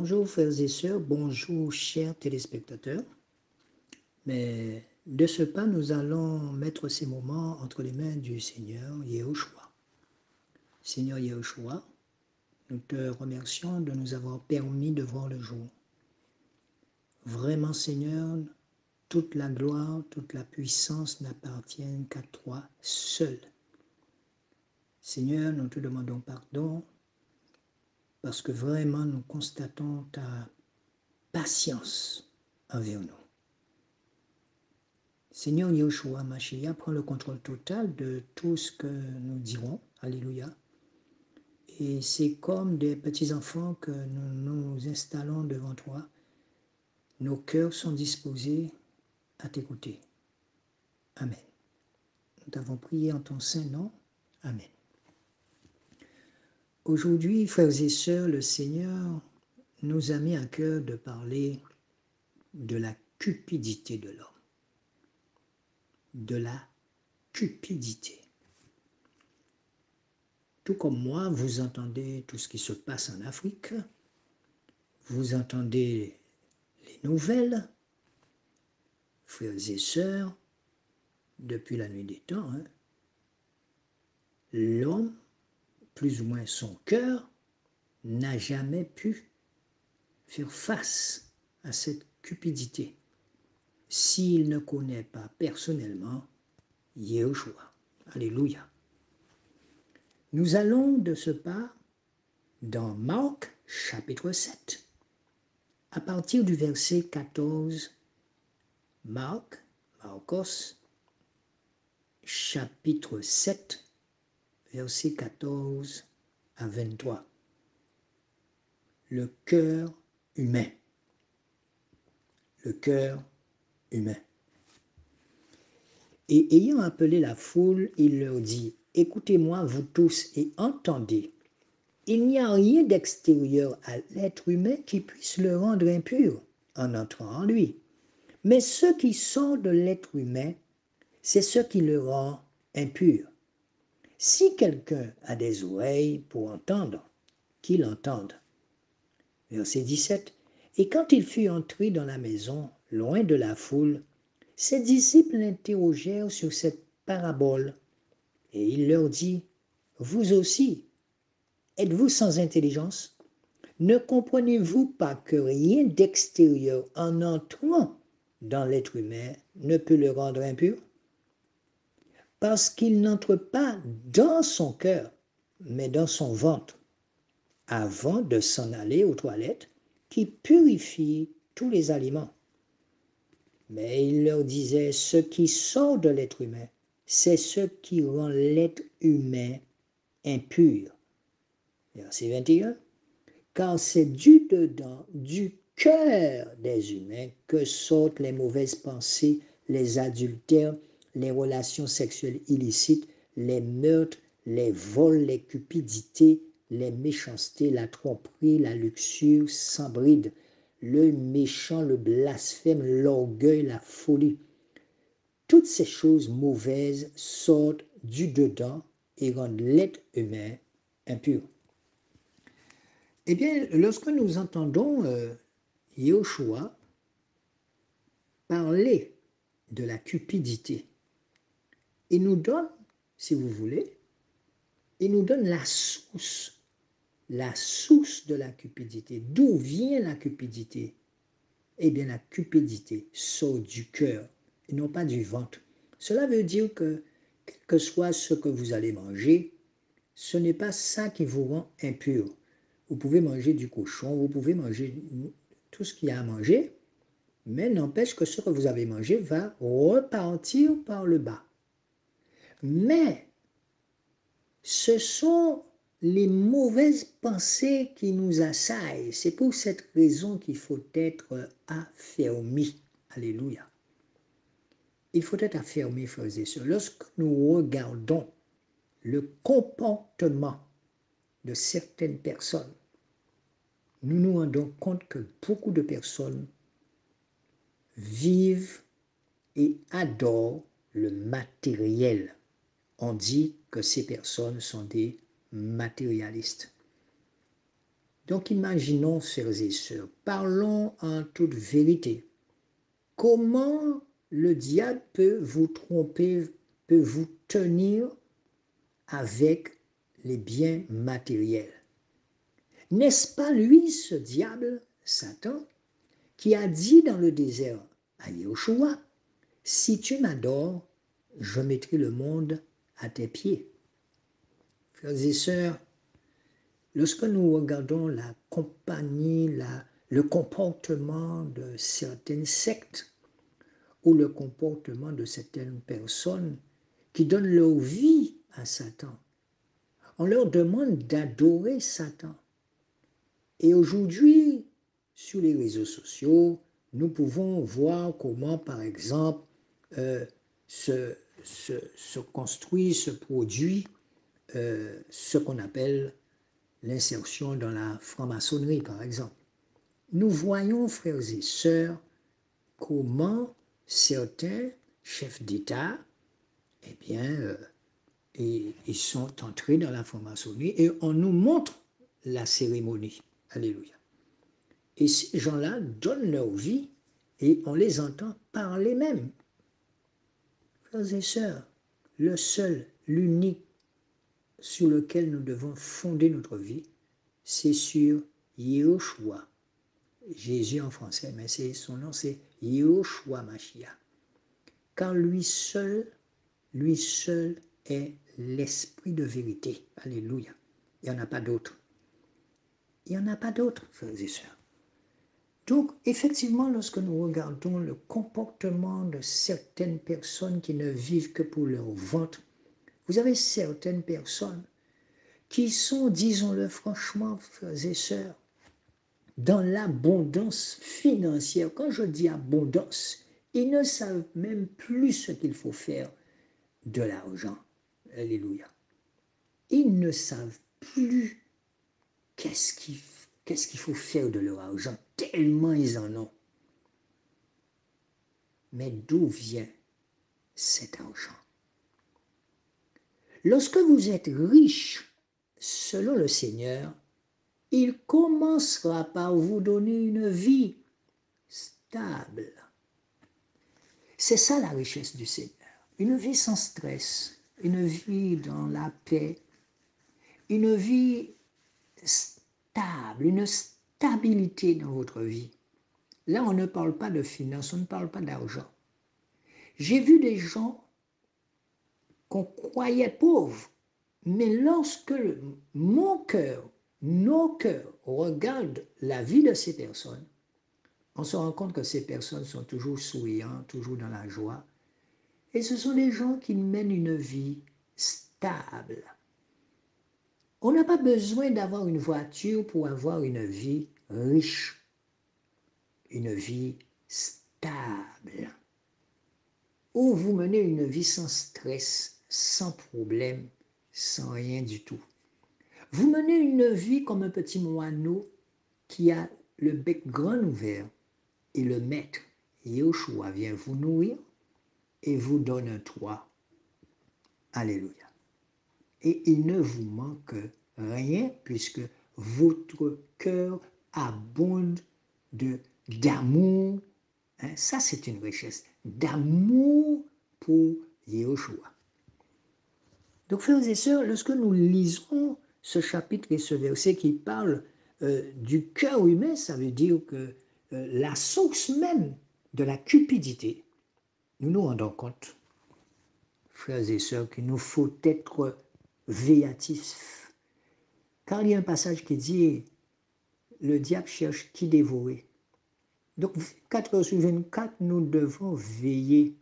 Bonjour frères et sœurs, bonjour chers téléspectateurs. Mais de ce pas, nous allons mettre ces moments entre les mains du Seigneur Yehoshua. Seigneur Yehoshua, nous te remercions de nous avoir permis de voir le jour. Vraiment Seigneur, toute la gloire, toute la puissance n'appartiennent qu'à toi seul. Seigneur, nous te demandons pardon parce que vraiment nous constatons ta patience envers nous. Seigneur Yehoshua Mashiach, prends le contrôle total de tout ce que nous dirons. Alléluia. Et c'est comme des petits-enfants que nous nous installons devant toi. Nos cœurs sont disposés à t'écouter. Amen. Nous t'avons prié en ton saint nom. Amen. Aujourd'hui, frères et sœurs, le Seigneur nous a mis à cœur de parler de la cupidité de l'homme. De la cupidité. Tout comme moi, vous entendez tout ce qui se passe en Afrique, vous entendez les nouvelles, frères et sœurs, depuis la nuit des temps. L'homme, plus ou moins son cœur, n'a jamais pu faire face à cette cupidité s'il ne connaît pas personnellement Yehoshua. Alléluia. Nous allons de ce pas dans Marc chapitre 7, à partir du verset 14, Marcos, chapitre 7, verset 14 à 23. Le cœur humain. Le cœur humain. Et ayant appelé la foule, il leur dit, « Écoutez-moi, vous tous, et entendez. Il n'y a rien d'extérieur à l'être humain qui puisse le rendre impur en entrant en lui. Mais ce qui sort de l'être humain, c'est ce qui le rend impur. Si quelqu'un a des oreilles pour entendre, qu'il entende. » Verset 17. Et quand il fut entré dans la maison, loin de la foule, ses disciples l'interrogèrent sur cette parabole. Et il leur dit, « Vous aussi, êtes-vous sans intelligence? Ne comprenez-vous pas que rien d'extérieur en entrant dans l'être humain ne peut le rendre impur? Parce qu'il n'entre pas dans son cœur, mais dans son ventre, avant de s'en aller aux toilettes, qui purifient tous les aliments. » Mais il leur disait, ce qui sort de l'être humain, c'est ce qui rend l'être humain impur. Verset 21. Car c'est du dedans, du cœur des humains, que sortent les mauvaises pensées, les adultères, les relations sexuelles illicites, les meurtres, les vols, les cupidités, les méchancetés, la tromperie, la luxure sans bride, le méchant, le blasphème, l'orgueil, la folie. Toutes ces choses mauvaises sortent du dedans et rendent l'être humain impur. Eh bien, lorsque nous entendons Yehoshua parler de la cupidité, il nous donne, si vous voulez, il nous donne la source de la cupidité. D'où vient la cupidité? Eh bien, la cupidité sort du cœur et non pas du ventre. Cela veut dire que, quel que soit ce que vous allez manger, ce n'est pas ça qui vous rend impur. Vous pouvez manger du cochon, vous pouvez manger tout ce qu'il y a à manger, mais n'empêche que ce que vous avez mangé va repartir par le bas. Mais ce sont les mauvaises pensées qui nous assaillent. C'est pour cette raison qu'il faut être affermi. Alléluia. Il faut être affermi, frères et sœurs. Lorsque nous regardons le comportement de certaines personnes, nous nous rendons compte que beaucoup de personnes vivent et adorent le matériel. On dit que ces personnes sont des matérialistes. Donc imaginons, frères et sœurs, parlons en toute vérité. Comment le diable peut vous tromper, peut vous tenir avec les biens matériels? N'est-ce pas lui, ce diable, Satan, qui a dit dans le désert à Yahushua, « Si tu m'adores, je mettrai le monde à tes pieds. » Frères et sœurs, lorsque nous regardons la compagnie, le comportement de certaines sectes ou le comportement de certaines personnes qui donnent leur vie à Satan, on leur demande d'adorer Satan. Et aujourd'hui, sur les réseaux sociaux, nous pouvons voir comment, par exemple, se construit, se produit ce qu'on appelle l'insertion dans la franc-maçonnerie, par exemple. Nous voyons, frères et sœurs, comment certains chefs d'État, eh bien, ils sont entrés dans la franc-maçonnerie et on nous montre la cérémonie. Alléluia. Et ces gens-là donnent leur vie et on les entend parler même. Frères et sœurs, le seul, l'unique sur lequel nous devons fonder notre vie, c'est sur Yahushua. Jésus en français, mais son nom c'est Yahushua Mashiach. Car lui seul est l'esprit de vérité. Alléluia. Il n'y en a pas d'autre. Il n'y en a pas d'autre, frères et sœurs. Donc, effectivement, lorsque nous regardons le comportement de certaines personnes qui ne vivent que pour leur ventre, vous avez certaines personnes qui sont, disons-le franchement, frères et sœurs, dans l'abondance financière. Quand je dis abondance, ils ne savent même plus ce qu'il faut faire de l'argent. Alléluia. Ils ne savent plus qu'est-ce qu'il faut faire de leur argent, tellement ils en ont. Mais d'où vient cet argent? Lorsque vous êtes riche, selon le Seigneur, il commencera par vous donner une vie stable. C'est ça la richesse du Seigneur. Une vie sans stress, une vie dans la paix, une vie stable, une stabilité dans votre vie. Là, on ne parle pas de finances, on ne parle pas d'argent. J'ai vu des gens qu'on croyait pauvres, mais lorsque mon cœur, nos cœurs regardent la vie de ces personnes, on se rend compte que ces personnes sont toujours souriantes, toujours dans la joie. Et ce sont des gens qui mènent une vie stable. On n'a pas besoin d'avoir une voiture pour avoir une vie riche, une vie stable, où vous menez une vie sans stress, sans problème, sans rien du tout. Vous menez une vie comme un petit moineau qui a le bec grand ouvert et le maître, Yahushua, vient vous nourrir et vous donne un toit. Alléluia. Et il ne vous manque rien puisque votre cœur abonde d'amour. Ça, c'est une richesse. D'amour pour Yahushua. Donc, frères et sœurs, lorsque nous lisons ce chapitre et ce verset qui parle du cœur humain, ça veut dire que la source même de la cupidité, nous nous rendons compte, frères et sœurs, qu'il nous faut être véatifs. Car il y a un passage qui dit le diable cherche qui dévorer. Donc, 24 heures sur 24, nous devons veiller.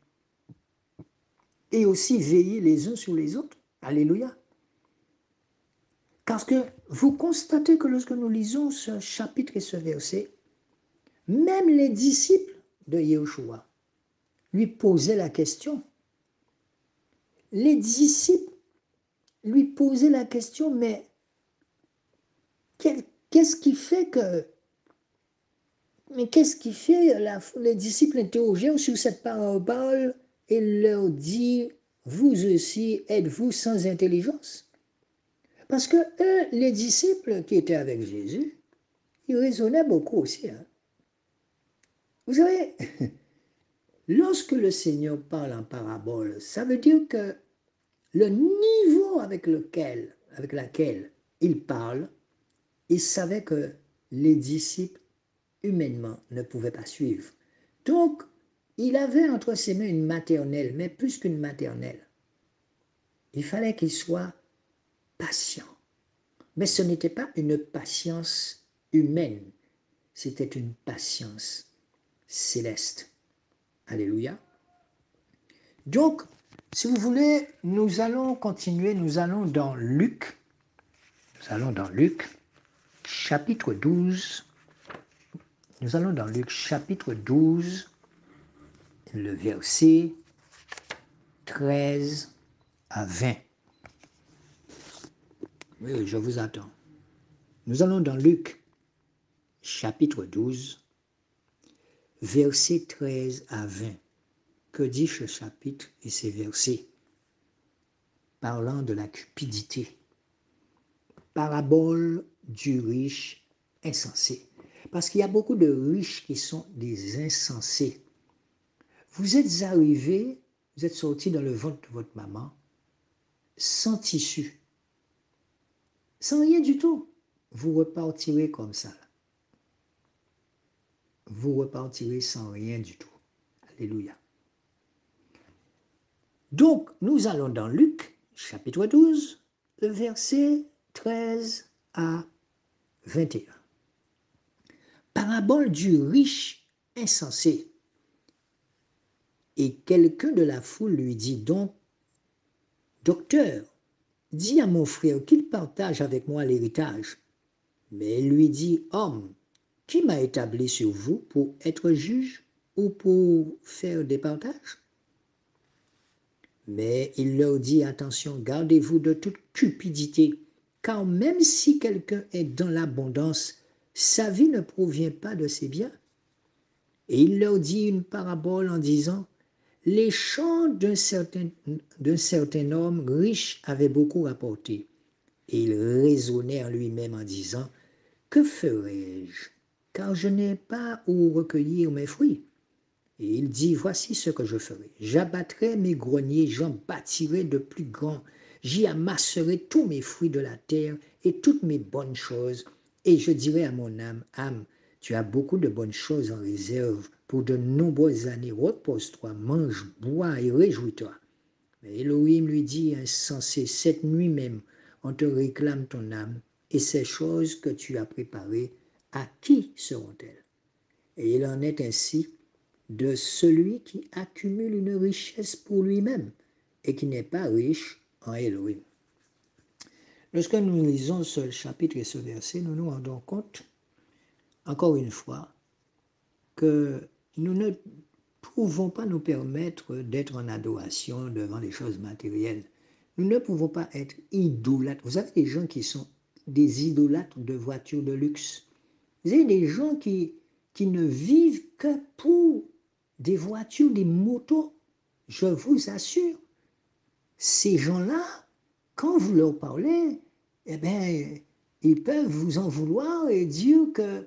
Et aussi veiller les uns sur les autres. Alléluia. Parce que vous constatez que lorsque nous lisons ce chapitre et ce verset, même les disciples de Yahushua lui posaient la question. Les disciples lui posaient la question, mais qu'est-ce qui fait que... Mais qu'est-ce qui fait les disciples interrogèrent sur cette parabole et leur dit, vous aussi êtes-vous sans intelligence? Parce que eux, les disciples qui étaient avec Jésus, il raisonnait beaucoup aussi. Hein. Vous savez, lorsque le Seigneur parle en parabole, ça veut dire que le niveau avec laquelle il parle, il savait que les disciples, humainement, ne pouvaient pas suivre. Donc, il avait entre ses mains une maternelle, mais plus qu'une maternelle. Il fallait qu'il soit patient. Mais ce n'était pas une patience humaine, c'était une patience céleste. Alléluia. Donc, si vous voulez, nous allons continuer, nous allons dans Luc, chapitre 12. Nous allons dans Luc, chapitre 12, le verset 13 à 20. Oui, je vous attends. Nous allons dans Luc, chapitre 12, verset 13 à 20. Que dit ce chapitre et ces versets? Parlant de la cupidité. Parabole du riche insensé. Parce qu'il y a beaucoup de riches qui sont des insensés. Vous êtes arrivés, vous êtes sortis dans le ventre de votre maman, sans tissu, sans rien du tout. Vous repartirez comme ça. Vous repartirez sans rien du tout. Alléluia. Donc, nous allons dans Luc, chapitre 12, le verset 13 à 21. Parabole du riche insensé. Et quelqu'un de la foule lui dit donc, Docteur, dis à mon frère qu'il partage avec moi l'héritage. Mais il lui dit, Homme, qui m'a établi sur vous pour être juge ou pour faire des partages? Mais il leur dit, attention, gardez-vous de toute cupidité, car même si quelqu'un est dans l'abondance, sa vie ne provient pas de ses biens. Et il leur dit une parabole en disant, les champs d'un certain homme riche avaient beaucoup rapporté. Et il raisonnait en lui-même en disant, que ferai-je, car je n'ai pas où recueillir mes fruits? Et il dit, voici ce que je ferai. J'abattrai mes greniers, j'en bâtirai de plus grands. J'y amasserai tous mes fruits de la terre et toutes mes bonnes choses. Et je dirai à mon âme, âme, tu as beaucoup de bonnes choses en réserve pour de nombreuses années. Repose-toi, mange, bois et réjouis-toi. Mais Elohim lui dit, insensé, cette nuit même, on te réclame ton âme, et ces choses que tu as préparées, à qui seront-elles? Et il en est ainsi de celui qui accumule une richesse pour lui-même et qui n'est pas riche en Elohim. Lorsque nous lisons ce chapitre et ce verset, nous nous rendons compte, encore une fois, que nous ne pouvons pas nous permettre d'être en adoration devant les choses matérielles. Nous ne pouvons pas être idolâtres. Vous avez des gens qui sont des idolâtres de voitures de luxe. Vous avez des gens qui ne vivent que pour des voitures, des motos. Je vous assure, ces gens-là, quand vous leur parlez, eh bien, ils peuvent vous en vouloir et dire que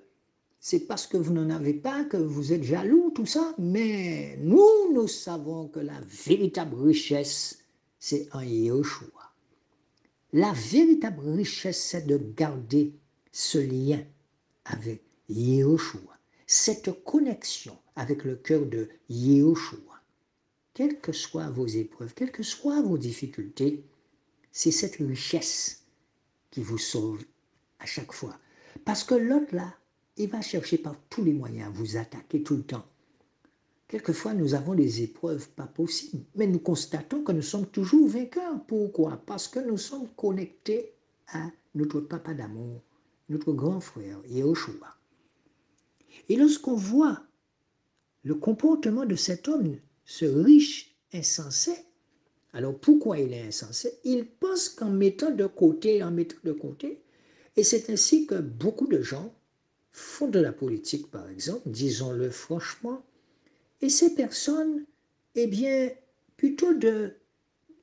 c'est parce que vous n'en avez pas que vous êtes jaloux, tout ça. Mais nous savons que la véritable richesse, c'est en Yahushua. La véritable richesse, c'est de garder ce lien avec Yahushua, cette connexion avec le cœur de Yahushua. Quelles que soient vos épreuves, quelles que soient vos difficultés, c'est cette richesse qui vous sauve à chaque fois. Parce que l'autre là, il va chercher par tous les moyens à vous attaquer tout le temps. Quelquefois, nous avons des épreuves pas possibles, mais nous constatons que nous sommes toujours vainqueurs. Pourquoi? Parce que nous sommes connectés à notre papa d'amour, notre grand frère, Yahushua. Et lorsqu'on voit le comportement de cet homme, ce riche insensé, alors pourquoi il est insensé? Il pense qu'en mettant de côté, et c'est ainsi que beaucoup de gens font de la politique, par exemple, disons-le franchement, et ces personnes, eh bien, plutôt de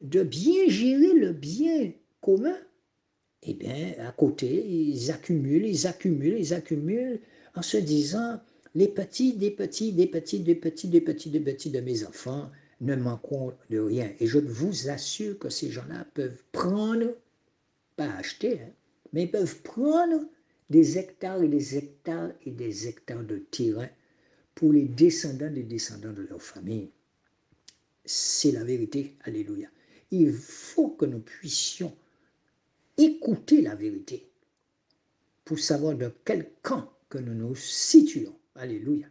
bien gérer le bien commun, eh bien, à côté, ils accumulent en se disant, les petits, des petits, des petits, des petits, des petits, des petits de mes enfants ne manqueront de rien. Et je vous assure que ces gens-là peuvent prendre, pas acheter, hein, mais ils peuvent prendre des hectares et des hectares et des hectares de terrain pour les descendants des descendants de leur famille. C'est la vérité, alléluia. Il faut que nous puissions écouter la vérité pour savoir dans quel camp que nous nous situons. Alléluia.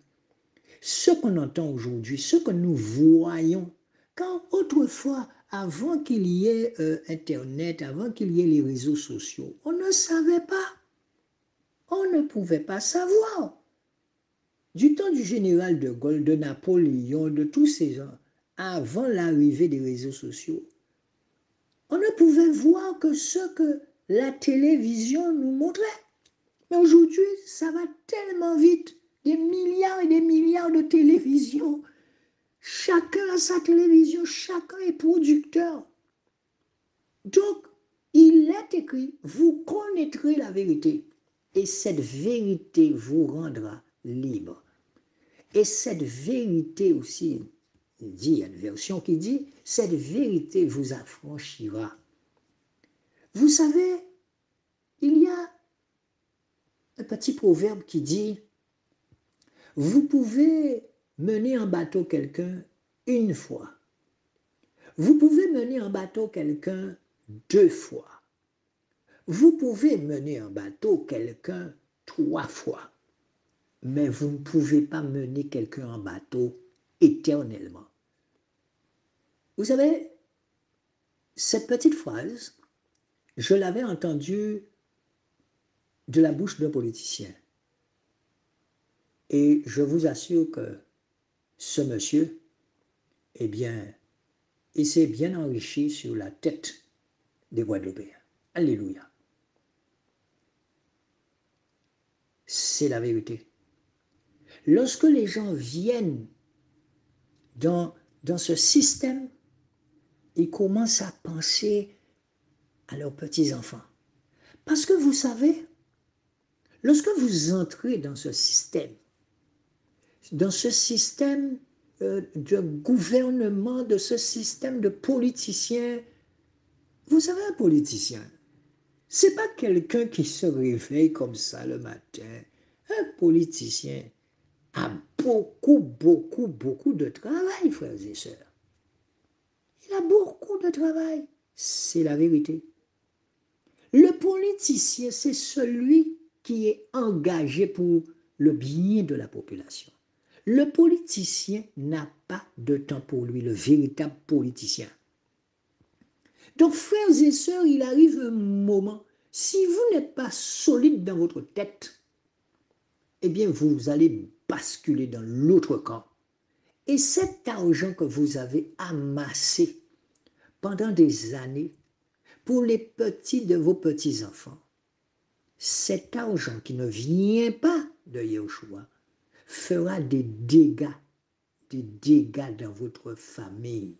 Ce qu'on entend aujourd'hui, ce que nous voyons, quand autrefois, avant qu'il y ait Internet, avant qu'il y ait les réseaux sociaux, on ne savait pas. On ne pouvait pas savoir. Du temps du général de Gaulle, de Napoléon, de tous ces gens, avant l'arrivée des réseaux sociaux, on ne pouvait voir que ce que la télévision nous montrait. Mais aujourd'hui, ça va tellement vite. Des milliards et des milliards de télévisions. Chacun a sa télévision, chacun est producteur. Donc, il est écrit, vous connaîtrez la vérité. Et cette vérité vous rendra libre. Et cette vérité aussi, il y a une version qui dit, cette vérité vous affranchira. Vous savez, il y a un petit proverbe qui dit, vous pouvez mener en bateau quelqu'un une fois. Vous pouvez mener en bateau quelqu'un 2 fois. Vous pouvez mener en bateau quelqu'un 3 fois. Mais vous ne pouvez pas mener quelqu'un en bateau éternellement. Vous savez, cette petite phrase, je l'avais entendue de la bouche d'un politicien. Et je vous assure que ce monsieur, eh bien, il s'est bien enrichi sur la tête des Guadeloupéens. Alléluia. C'est la vérité. Lorsque les gens viennent dans ce système, ils commencent à penser à leurs petits-enfants. Parce que vous savez, lorsque vous entrez dans ce système de gouvernement, de ce système de politiciens, vous savez, un politicien, c'est pas quelqu'un qui se réveille comme ça le matin. Un politicien a beaucoup, beaucoup, beaucoup de travail, frères et sœurs. Il a beaucoup de travail. C'est la vérité. Le politicien, c'est celui qui est engagé pour le bien de la population. Le politicien n'a pas de temps pour lui, le véritable politicien. Donc, frères et sœurs, il arrive un moment, si vous n'êtes pas solide dans votre tête, eh bien, vous allez basculer dans l'autre camp. Et cet argent que vous avez amassé pendant des années pour les petits de vos petits-enfants, cet argent qui ne vient pas de Yahushua fera des dégâts dans votre famille,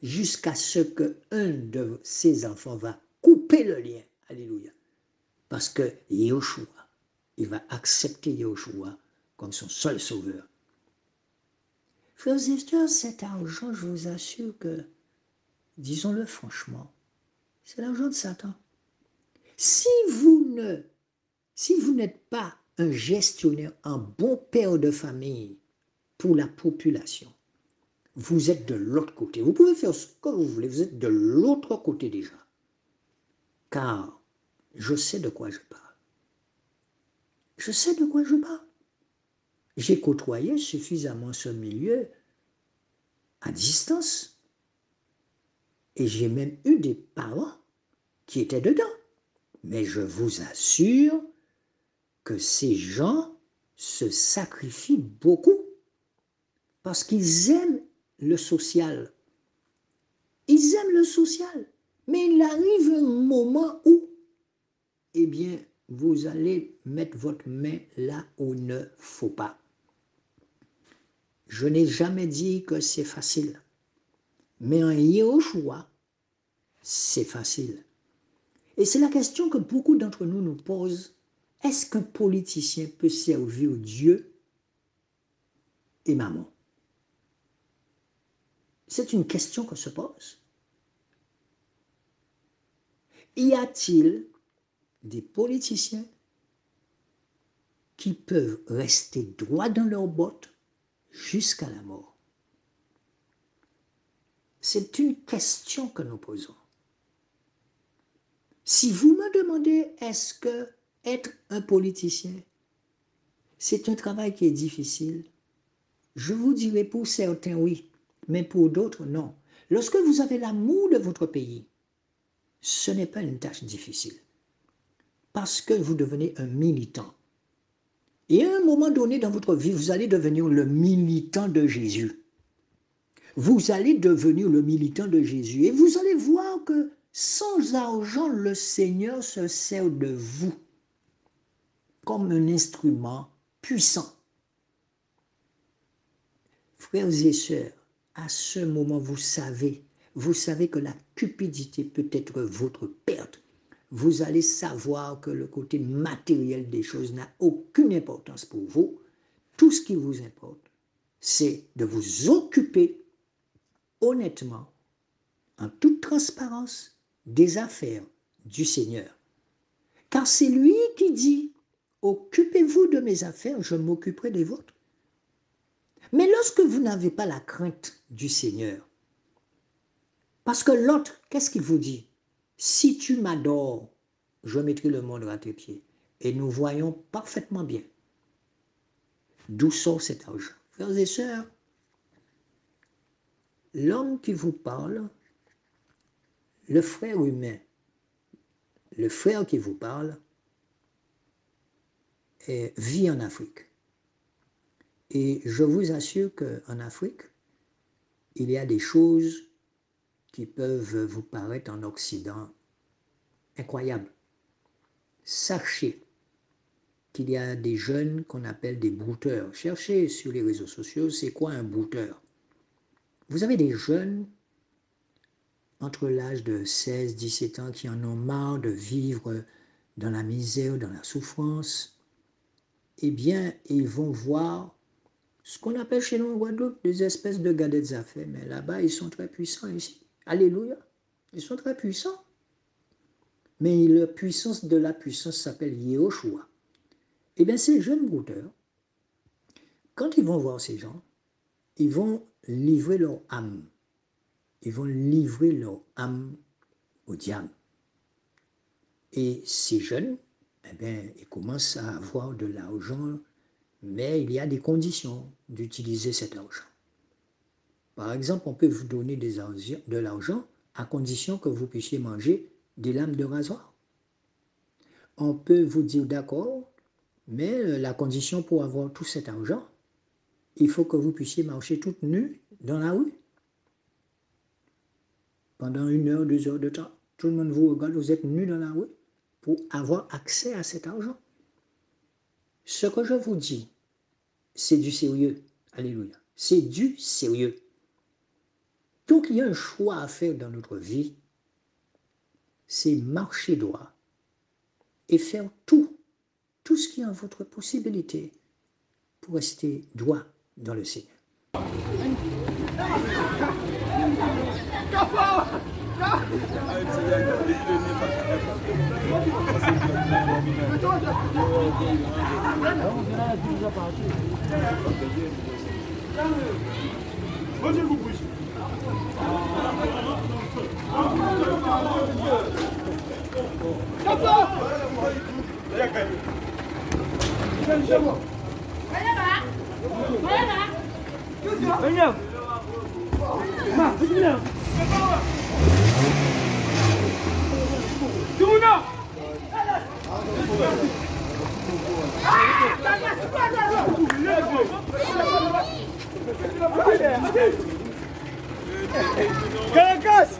jusqu'à ce qu'un de ses enfants va couper le lien. Alléluia. Parce que Yahushua, il va accepter Yahushua comme son seul sauveur. Frères et sœurs, cet argent, je vous assure que, disons-le franchement, c'est l'argent de Satan. Si vous n'êtes pas un gestionnaire, un bon père de famille pour la population, vous êtes de l'autre côté. Vous pouvez faire ce que vous voulez, vous êtes de l'autre côté déjà. Car je sais de quoi je parle. Je sais de quoi je parle. J'ai côtoyé suffisamment ce milieu à distance. Et j'ai même eu des parents qui étaient dedans. Mais je vous assure que ces gens se sacrifient beaucoup parce qu'ils aiment le social. Ils aiment le social. Mais il arrive un moment où, eh bien, vous allez mettre votre main là où il ne faut pas. Je n'ai jamais dit que c'est facile. Mais en Yahushua, c'est facile. Et c'est la question que beaucoup d'entre nous nous posent. Est-ce qu'un politicien peut servir Dieu et maman? C'est une question qu'on se pose. Y a-t-il des politiciens qui peuvent rester droits dans leurs bottes jusqu'à la mort? C'est une question que nous posons. Si vous me demandez, est-ce que être un politicien, c'est un travail qui est difficile, je vous dirai pour certains oui, mais pour d'autres non. Lorsque vous avez l'amour de votre pays, ce n'est pas une tâche difficile, parce que vous devenez un militant. Et à un moment donné dans votre vie, vous allez devenir le militant de Jésus. Vous allez devenir le militant de Jésus et vous allez voir que sans argent, le Seigneur se sert de vous comme un instrument puissant. Frères et sœurs, à ce moment, vous savez que la cupidité peut être votre perte. Vous allez savoir que le côté matériel des choses n'a aucune importance pour vous. Tout ce qui vous importe, c'est de vous occuper honnêtement, en toute transparence, des affaires du Seigneur. Car c'est lui qui dit, occupez-vous de mes affaires, je m'occuperai des vôtres. Mais lorsque vous n'avez pas la crainte du Seigneur, parce que l'autre, qu'est-ce qu'il vous dit? Si tu m'adores, je mettrai le monde à tes pieds. Et nous voyons parfaitement bien d'où sort cet argent. Frères et sœurs, l'homme qui vous parle, le frère humain, le frère qui vous parle, vit en Afrique. Et je vous assure qu'en Afrique, il y a des choses qui peuvent vous paraître en Occident incroyables. Sachez qu'il y a des jeunes qu'on appelle des brouteurs. Cherchez sur les réseaux sociaux, c'est quoi un brouteur? Vous avez des jeunes entre l'âge de 16, 17 ans qui en ont marre de vivre dans la misère, dans la souffrance. Eh bien, ils vont voir ce qu'on appelle chez nous en Guadeloupe des espèces de gadettes à faire. Mais là-bas, ils sont très puissants ici. Alléluia. Ils sont très puissants. Mais la puissance de la puissance s'appelle Yehoshua. Eh bien, ces jeunes brouteurs, quand ils vont voir ces gens, ils vont livrer leur âme. Ils vont livrer leur âme au diable. Et ces jeunes, eh bien, ils commencent à avoir de l'argent, mais il y a des conditions d'utiliser cet argent. Par exemple, on peut vous donner de l'argent à condition que vous puissiez manger des lames de rasoir. On peut vous dire d'accord, mais la condition pour avoir tout cet argent, il faut que vous puissiez marcher toute nue dans la rue. Pendant 1 heure, 2 heures de temps, tout le monde vous regarde, vous êtes nus dans la rue pour avoir accès à cet argent. Ce que je vous dis, c'est du sérieux. Alléluia. C'est du sérieux. Donc il y a un choix à faire dans notre vie, c'est marcher droit et faire tout ce qui est en votre possibilité pour rester droit dans le Seigneur. Caracas!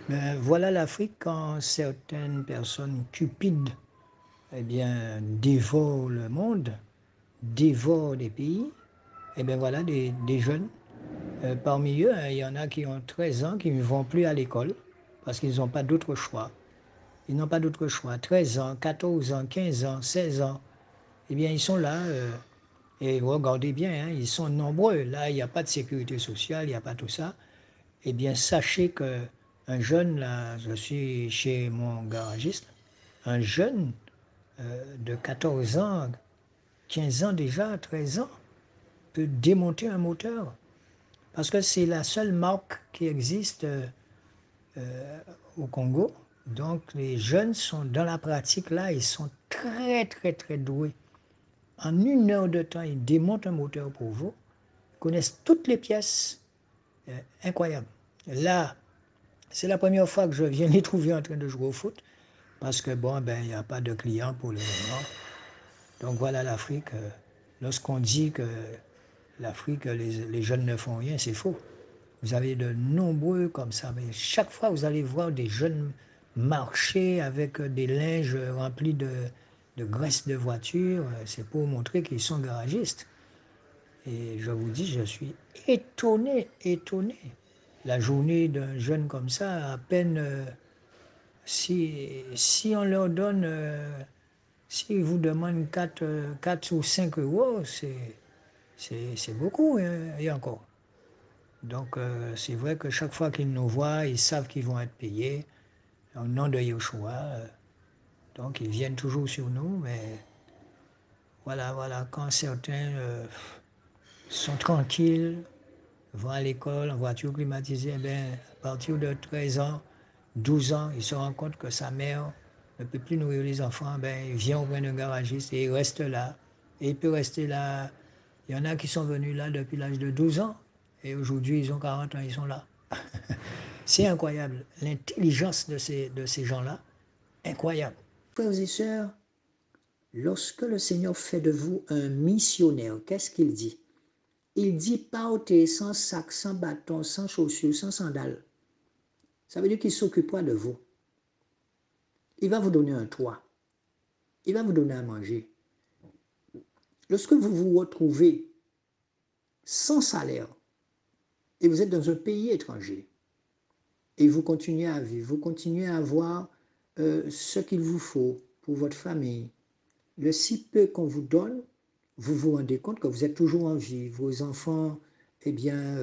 Mais voilà l'Afrique quand certaines personnes cupides eh bien, dévorent le monde, dévorent des pays. Et bien voilà des jeunes. Parmi eux, hein, il y en a qui ont 13 ans qui ne vont plus à l'école parce qu'ils n'ont pas d'autre choix. Ils n'ont pas d'autre choix. 13 ans, 14 ans, 15 ans, 16 ans. Eh bien, ils sont là. Et regardez bien, hein, ils sont nombreux. Là, il n'y a pas de sécurité sociale, il n'y a pas tout ça. Eh bien, sachez qu'un jeune, là, je suis chez mon garagiste, un jeune de 14 ans, 15 ans déjà, 13 ans, peut démonter un moteur. Parce que c'est la seule marque qui existe au Congo. Donc les jeunes sont dans la pratique là, ils sont très très très doués. En 1 heure de temps, ils démontent un moteur pour vous, connaissent toutes les pièces. Incroyable. Là, c'est la première fois que je viens les trouver en train de jouer au foot, parce que bon, ben, il n'y a pas de clients pour le moment. Donc voilà l'Afrique. Lorsqu'on dit que l'Afrique, les jeunes ne font rien, c'est faux. Vous avez de nombreux comme ça. Mais chaque fois, vous allez voir des jeunes marcher avec des linges remplis de graisse de voiture. C'est pour montrer qu'ils sont garagistes. Et je vous dis, je suis étonné, étonné. La journée d'un jeune comme ça, à peine, si on leur donne, s'ils vous demandent 4 ou 5 euros, c'est beaucoup, hein, et encore. Donc c'est vrai que chaque fois qu'ils nous voient, ils savent qu'ils vont être payés au nom de Yoshua. Donc ils viennent toujours sur nous, mais voilà, quand certains sont tranquilles, vont à l'école en voiture climatisée, eh bien, à partir de 13 ans, 12 ans, ils se rendent compte que sa mère ne peut plus nourrir les enfants, ben, il vient auprès d'un garagiste et il reste là. Et il peut rester là. Il y en a qui sont venus là depuis l'âge de 12 ans et aujourd'hui ils ont 40 ans, ils sont là. C'est incroyable. L'intelligence de ces gens-là, incroyable. Frères et sœurs, lorsque le Seigneur fait de vous un missionnaire, qu'est-ce qu'il dit? Il dit partez sans sac, sans bâton, sans chaussures, sans sandales. Ça veut dire qu'il s'occupera de vous. Il va vous donner un toit. Il va vous donner à manger. Lorsque vous vous retrouvez sans salaire et vous êtes dans un pays étranger et vous continuez à vivre, vous continuez à avoir ce qu'il vous faut pour votre famille, le si peu qu'on vous donne, vous vous rendez compte que vous êtes toujours en vie. Vos enfants, eh bien,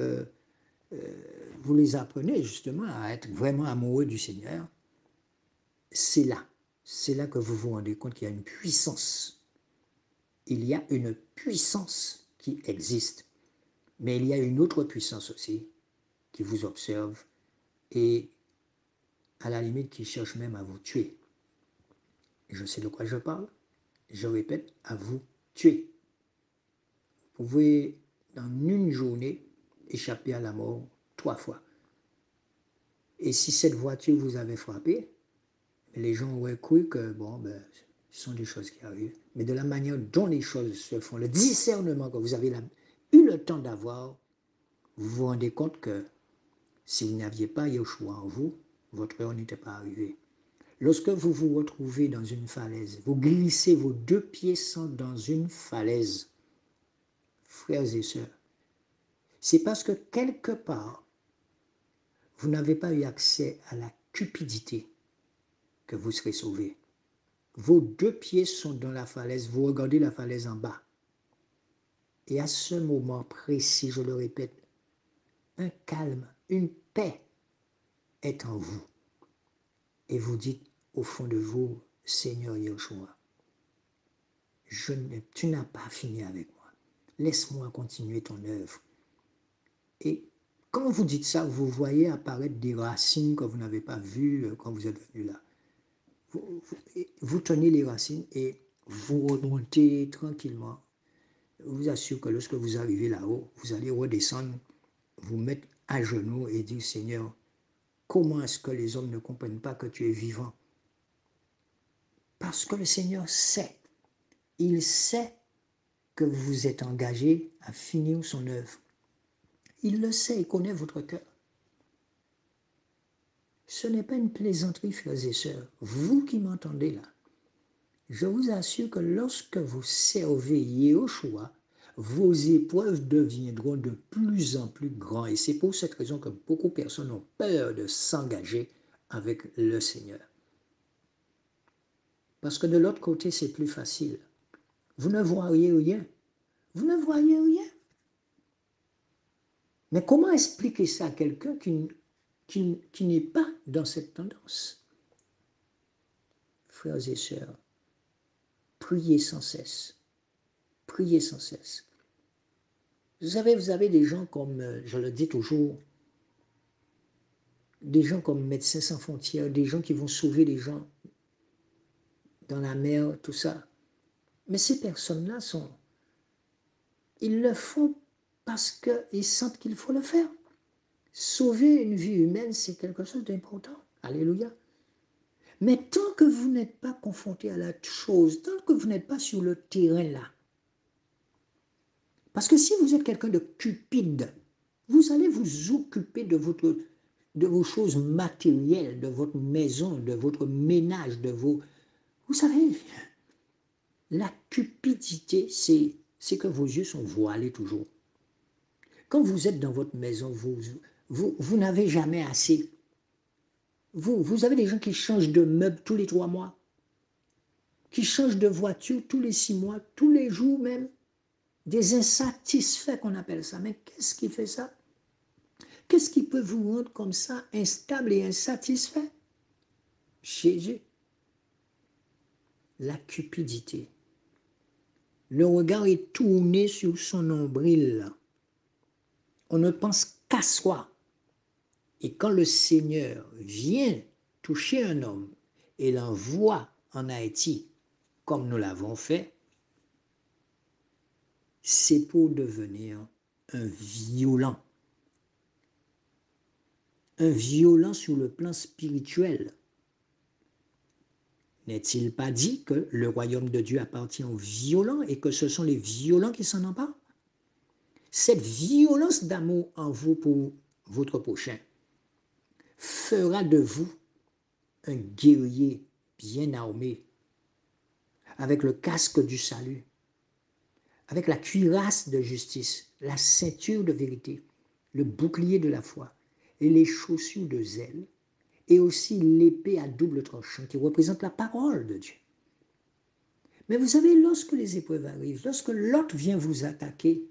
vous les apprenez justement à être vraiment amoureux du Seigneur. C'est là que vous vous rendez compte qu'il y a une puissance. Il y a une puissance qui existe, mais il y a une autre puissance aussi qui vous observe et à la limite qui cherche même à vous tuer. Je sais de quoi je parle. Je répète, à vous tuer. Vous pouvez, dans une journée, échapper à la mort 3 fois. Et si cette voiture vous avait frappé, les gens auraient cru que, bon, ben, ce sont des choses qui arrivent. Mais de la manière dont les choses se font, le discernement que vous avez eu le temps d'avoir, vous vous rendez compte que si vous n'aviez pas Yeshua en vous, votre heure n'était pas arrivée. Lorsque vous vous retrouvez dans une falaise, vous glissez, vos 2 pieds sont dans une falaise, frères et sœurs, c'est parce que quelque part, vous n'avez pas eu accès à la cupidité que vous serez sauvés. Vos 2 pieds sont dans la falaise, vous regardez la falaise en bas. Et à ce moment précis, je le répète, un calme, une paix est en vous. Et vous dites au fond de vous, Seigneur Yeshua, tu n'as pas fini avec moi. Laisse-moi continuer ton œuvre. Et quand vous dites ça, vous voyez apparaître des racines que vous n'avez pas vues quand vous êtes venu là. Vous tenez les racines et vous remontez tranquillement. Je vous assure que lorsque vous arrivez là-haut, vous allez redescendre, vous mettre à genoux et dire, Seigneur, Comment est-ce que les hommes ne comprennent pas que tu es vivant? Parce que le Seigneur sait. Il sait que vous vous êtes engagé à finir son œuvre. Il le sait, il connaît votre cœur. Ce n'est pas une plaisanterie, frères et sœurs. Vous qui m'entendez là, je vous assure que lorsque vous servez Yeshua, vos épreuves deviendront de plus en plus grandes. Et c'est pour cette raison que beaucoup de personnes ont peur de s'engager avec le Seigneur. Parce que de l'autre côté, c'est plus facile. Vous ne voyez rien. Vous ne voyez rien. Mais comment expliquer ça à quelqu'un qui n'est pas dans cette tendance? Frères et sœurs, priez sans cesse. Priez sans cesse. Vous savez, vous avez des gens comme, je le dis toujours, des gens comme Médecins sans frontières, des gens qui vont sauver les gens dans la mer, tout ça. Mais ces personnes-là ils le font parce qu'ils sentent qu'il faut le faire. Sauver une vie humaine, c'est quelque chose d'important. Alléluia. Mais tant que vous n'êtes pas confronté à la chose, tant que vous n'êtes pas sur le terrain là, parce que si vous êtes quelqu'un de cupide, vous allez vous occuper de vos choses matérielles, de votre maison, de votre ménage, Vous savez, la cupidité, c'est que vos yeux sont voilés toujours. Quand vous êtes dans votre maison, vous n'avez jamais assez. Vous avez des gens qui changent de meubles tous les 3 mois, qui changent de voiture tous les 6 mois, tous les jours même. Des insatisfaits qu'on appelle ça. Mais qu'est-ce qui fait ça? Qu'est-ce qui peut vous rendre comme ça, instable et insatisfait? Jésus. La cupidité. Le regard est tourné sur son nombril. On ne pense qu'à soi. Et quand le Seigneur vient toucher un homme et l'envoie en Haïti, comme nous l'avons fait, c'est pour devenir un violent. Un violent sur le plan spirituel. N'est-il pas dit que le royaume de Dieu appartient aux violents et que ce sont les violents qui s'en emparent? Cette violence d'amour en vous pour votre prochain fera de vous un guerrier bien armé, avec le casque du salut, avec la cuirasse de justice, la ceinture de vérité, le bouclier de la foi et les chaussures de zèle, et aussi l'épée à double tranchant qui représente la parole de Dieu. Mais vous savez, lorsque les épreuves arrivent, lorsque l'autre vient vous attaquer,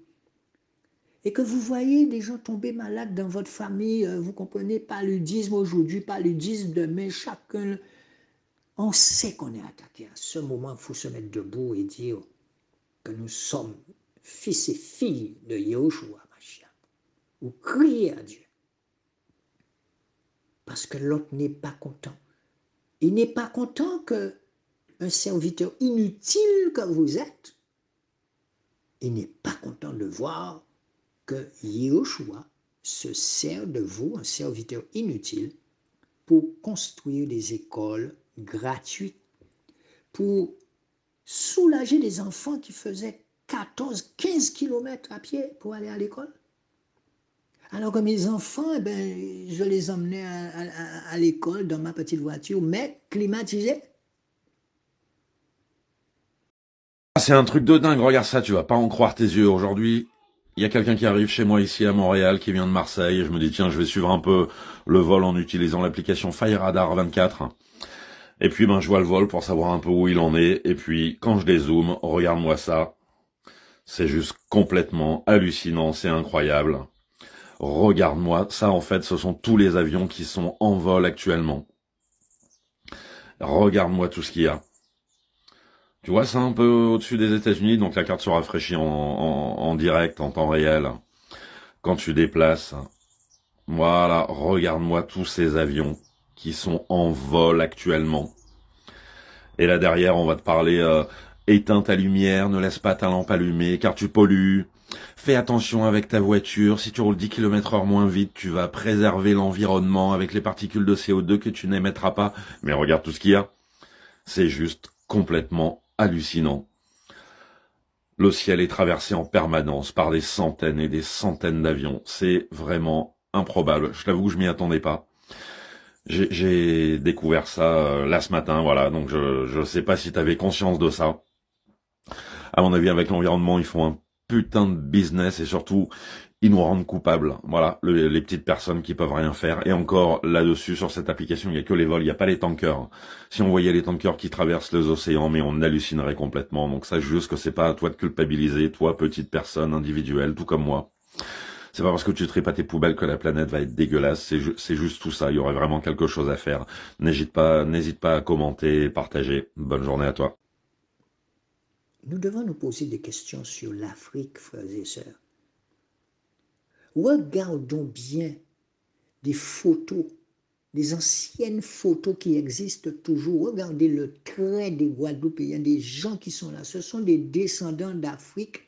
et que vous voyez des gens tomber malades dans votre famille, vous comprenez, paludisme aujourd'hui, paludisme demain, chacun, on sait qu'on est attaqué. À ce moment, il faut se mettre debout et dire que nous sommes fils et filles de Yahushua Mashiach, ou crier à Dieu. Parce que l'autre n'est pas content. Il n'est pas content qu'un serviteur inutile que vous êtes, il n'est pas content de voir que Yahushua se sert de vous, un serviteur inutile, pour construire des écoles gratuites, pour soulager des enfants qui faisaient 14-15 kilomètres à pied pour aller à l'école. Alors que mes enfants, je les emmenais à l'école dans ma petite voiture, mais climatisée. C'est un truc de dingue, regarde ça, tu vas pas en croire tes yeux. Aujourd'hui, il y a quelqu'un qui arrive chez moi ici à Montréal, qui vient de Marseille, et je me dis, tiens, je vais suivre un peu le vol en utilisant l'application Fire Radar 24. Et puis, je vois le vol pour savoir un peu où il en est, et puis, quand je dézoome, regarde-moi ça. C'est juste complètement hallucinant, c'est incroyable. Regarde-moi, ça en fait, ce sont tous les avions qui sont en vol actuellement. Regarde-moi tout ce qu'il y a. Tu vois, c'est un peu au-dessus des États-Unis, donc la carte se rafraîchit en direct, en temps réel. Quand tu déplaces, voilà, regarde-moi tous ces avions qui sont en vol actuellement. Et là derrière, on va te parler, éteins ta lumière, ne laisse pas ta lampe allumée, car tu pollues. Fais attention avec ta voiture. Si tu roules 10 km/h moins vite, tu vas préserver l'environnement avec les particules de CO2 que tu n'émettras pas. Mais regarde tout ce qu'il y a. C'est juste complètement hallucinant. Le ciel est traversé en permanence par des centaines et des centaines d'avions. C'est vraiment improbable. Je t'avoue que je m'y attendais pas. J'ai découvert ça là ce matin, voilà. Donc je sais pas si tu avais conscience de ça. À mon avis, avec l'environnement, ils font un putain de business et surtout, ils nous rendent coupables. Voilà, les petites personnes qui peuvent rien faire. Et encore, là-dessus, sur cette application, il n'y a que les vols, il n'y a pas les tankers. Si on voyait les tankers qui traversent les océans, mais on hallucinerait complètement. Donc sache juste que c'est pas à toi de culpabiliser, toi, petite personne individuelle, tout comme moi. C'est pas parce que tu traites pas tes poubelles que la planète va être dégueulasse. C'est juste tout ça. Il y aurait vraiment quelque chose à faire. N'hésite pas à commenter, partager. Bonne journée à toi. Nous devons nous poser des questions sur l'Afrique, frères et sœurs. Regardons bien des photos, des anciennes photos qui existent toujours. Regardez le trait des Guadeloupéens, des gens qui sont là. Ce sont des descendants d'Afrique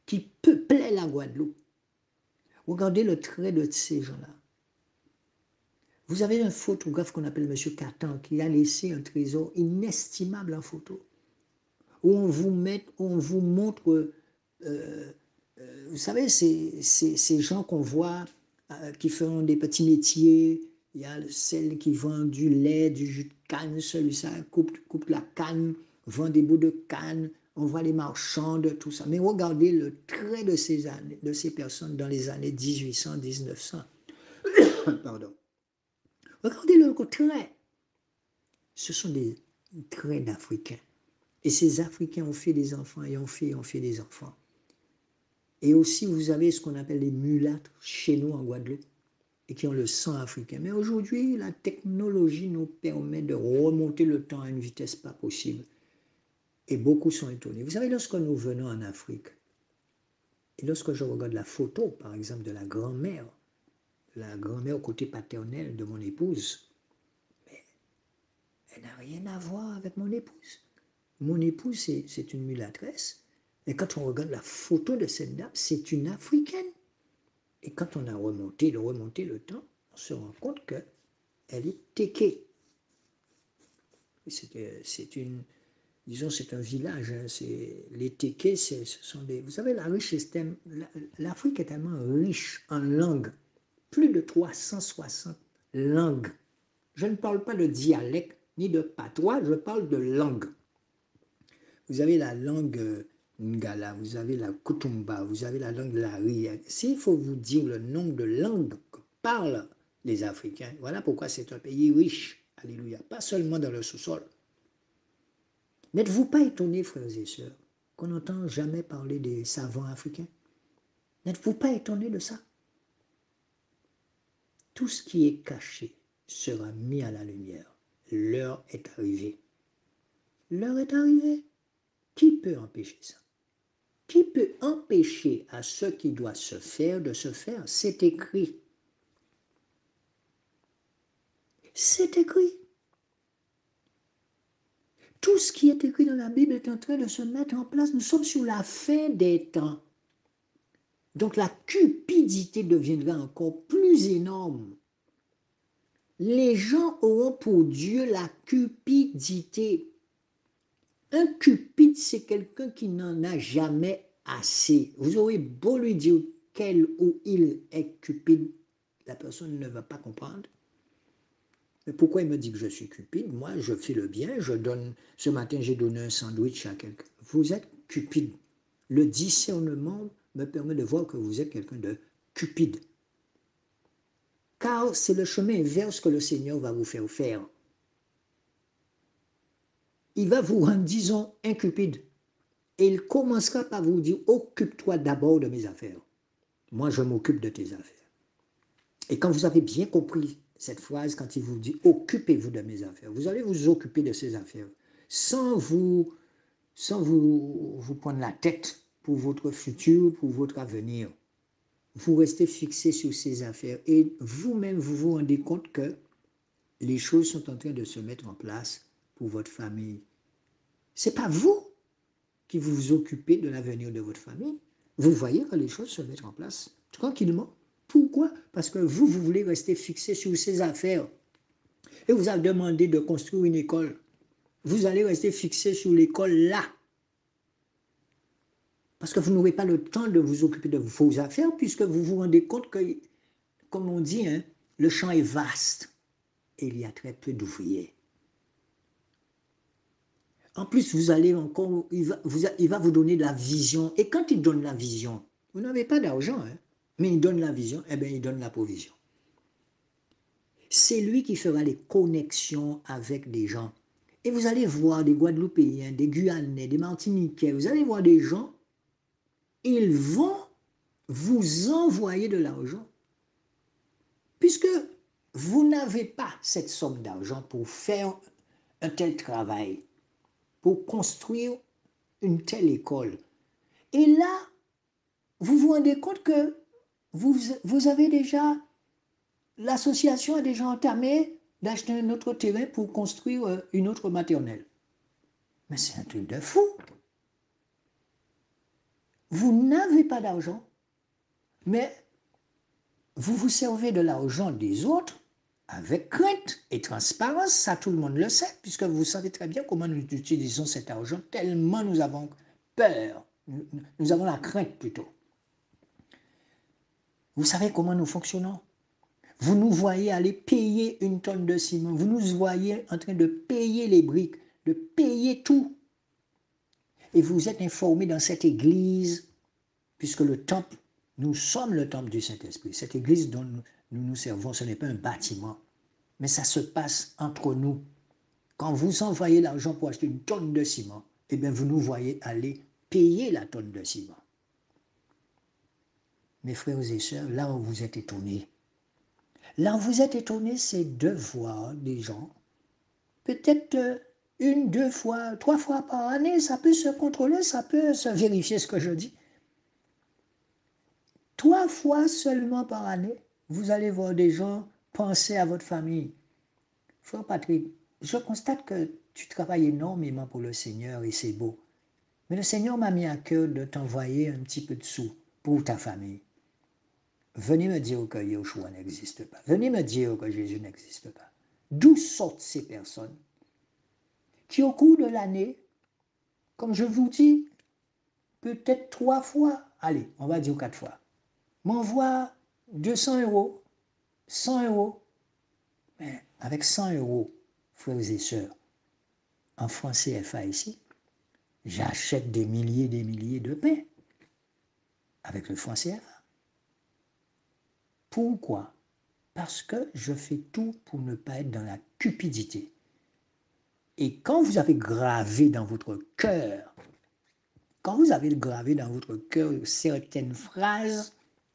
qui peuplaient la Guadeloupe. Regardez le trait de ces gens-là. Vous avez un photographe qu'on appelle M. Catan qui a laissé un trésor inestimable en photo, où on vous montre, vous savez, ces gens qu'on voit qui font des petits métiers. Il y a celle qui vend du lait, du jus de canne, celui-là coupe la canne, vend des bouts de canne, on voit les marchandes, tout ça. Mais regardez le trait de ces personnes dans les années 1800, 1900. Pardon. Regardez leur trait. Ce sont des traits d'Africains. Et ces Africains ont fait des enfants et ont fait des enfants. Et aussi, vous avez ce qu'on appelle les mulâtres chez nous en Guadeloupe et qui ont le sang africain. Mais aujourd'hui, la technologie nous permet de remonter le temps à une vitesse pas possible. Et beaucoup sont étonnés. Vous savez, lorsque nous venons en Afrique, et lorsque je regarde la photo, par exemple, de la grand-mère côté paternel de mon épouse, mais elle n'a rien à voir avec mon épouse. Mon épouse, c'est une mulâtresse. Et quand on regarde la photo de cette dame, c'est une Africaine. Et quand on a remonté le temps, on se rend compte qu'elle est téké. C'est un village. Hein, les tékés, ce sont des... Vous savez, l'Afrique est tellement riche en langues. Plus de 360 langues. Je ne parle pas de dialecte ni de patois, je parle de langue. Vous avez la langue Ngala, vous avez la Kutumba, vous avez la langue Lari. S'il faut vous dire le nombre de langues que parlent les Africains, voilà pourquoi c'est un pays riche. Alléluia. Pas seulement dans le sous-sol. N'êtes-vous pas étonnés, frères et sœurs, qu'on n'entend jamais parler des savants africains? N'êtes-vous pas étonnés de ça? Tout ce qui est caché sera mis à la lumière. L'heure est arrivée. L'heure est arrivée. Qui peut empêcher ça? Qui peut empêcher à ce qui doit se faire de se faire? C'est écrit. C'est écrit. Tout ce qui est écrit dans la Bible est en train de se mettre en place. Nous sommes sur la fin des temps. Donc la cupidité deviendra encore plus énorme. Les gens auront pour Dieu la cupidité. Un cupide, c'est quelqu'un qui n'en a jamais assez. Vous aurez beau lui dire qu'elle ou il est cupide, la personne ne va pas comprendre. Mais pourquoi il me dit que je suis cupide? Moi, je fais le bien, ce matin, j'ai donné un sandwich à quelqu'un. Vous êtes cupide. Le discernement me permet de voir que vous êtes quelqu'un de cupide. Car c'est le chemin inverse que le Seigneur va vous faire faire. Il va vous rendre, disons, incupide. Et il commencera par vous dire, occupe-toi d'abord de mes affaires. Moi, je m'occupe de tes affaires. Et quand vous avez bien compris cette phrase, quand il vous dit, occupez-vous de mes affaires, vous allez vous occuper de ces affaires sans vous prendre la tête pour votre futur, pour votre avenir. Vous restez fixé sur ces affaires et vous-même, vous vous rendez compte que les choses sont en train de se mettre en place pour votre famille. Ce n'est pas vous qui vous occupez de l'avenir de votre famille. vous voyez que les choses se mettent en place tranquillement. Pourquoi? Parce que vous voulez rester fixé sur ces affaires. Et vous avez demandé de construire une école. Vous allez rester fixé sur l'école là. Parce que vous n'aurez pas le temps de vous occuper de vos affaires, puisque vous vous rendez compte que, comme on dit, hein, le champ est vaste et il y a très peu d'ouvriers. En plus, vous allez encore, il va vous donner de la vision. Et quand il donne la vision, vous n'avez pas d'argent, hein, mais il donne la vision, eh bien, il donne la provision. C'est lui qui fera les connexions avec des gens. Et vous allez voir des Guadeloupéens, des Guyanais, des Martiniquais, vous allez voir des gens, ils vont vous envoyer de l'argent. Puisque vous n'avez pas cette somme d'argent pour faire un tel travail, pour construire une telle école. Et là, vous vous rendez compte que vous avez déjà, l'association a déjà entamé d'acheter un autre terrain pour construire une autre maternelle. Mais c'est un truc de fou. Vous n'avez pas d'argent, mais vous vous servez de l'argent des autres avec crainte et transparence, ça tout le monde le sait, puisque vous savez très bien comment nous utilisons cet argent, tellement nous avons peur, nous avons la crainte plutôt. Vous savez comment nous fonctionnons? Vous nous voyez aller payer une tonne de ciment, vous nous voyez en train de payer les briques, de payer tout. Et vous êtes informés dans cette église, puisque le temple, nous sommes le temple du Saint-Esprit. Cette église dont nous servons, ce n'est pas un bâtiment, mais ça se passe entre nous. Quand vous envoyez l'argent pour acheter une tonne de ciment, eh bien vous nous voyez aller payer la tonne de ciment. Mes frères et sœurs, là où vous êtes étonnés, c'est de voir des gens, peut-être une, deux fois, trois fois par année, ça peut se contrôler, ça peut se vérifier ce que je dis. 3 fois seulement par année, vous allez voir des gens penser à votre famille. Frère Patrick, je constate que tu travailles énormément pour le Seigneur et c'est beau. Mais le Seigneur m'a mis à cœur de t'envoyer un petit peu de sous pour ta famille. Venez me dire que Yeshua n'existe pas. Venez me dire que Jésus n'existe pas. D'où sortent ces personnes qui, au cours de l'année, comme je vous dis, peut-être 3 fois, allez, on va dire 4 fois, m'envoient 200 €, 100 €. Mais avec 100 €, frères et sœurs, en francs CFA ici, j'achète des milliers de pains avec le franc CFA. Pourquoi? Parce que je fais tout pour ne pas être dans la cupidité. Et quand vous avez gravé dans votre cœur, certaines phrases,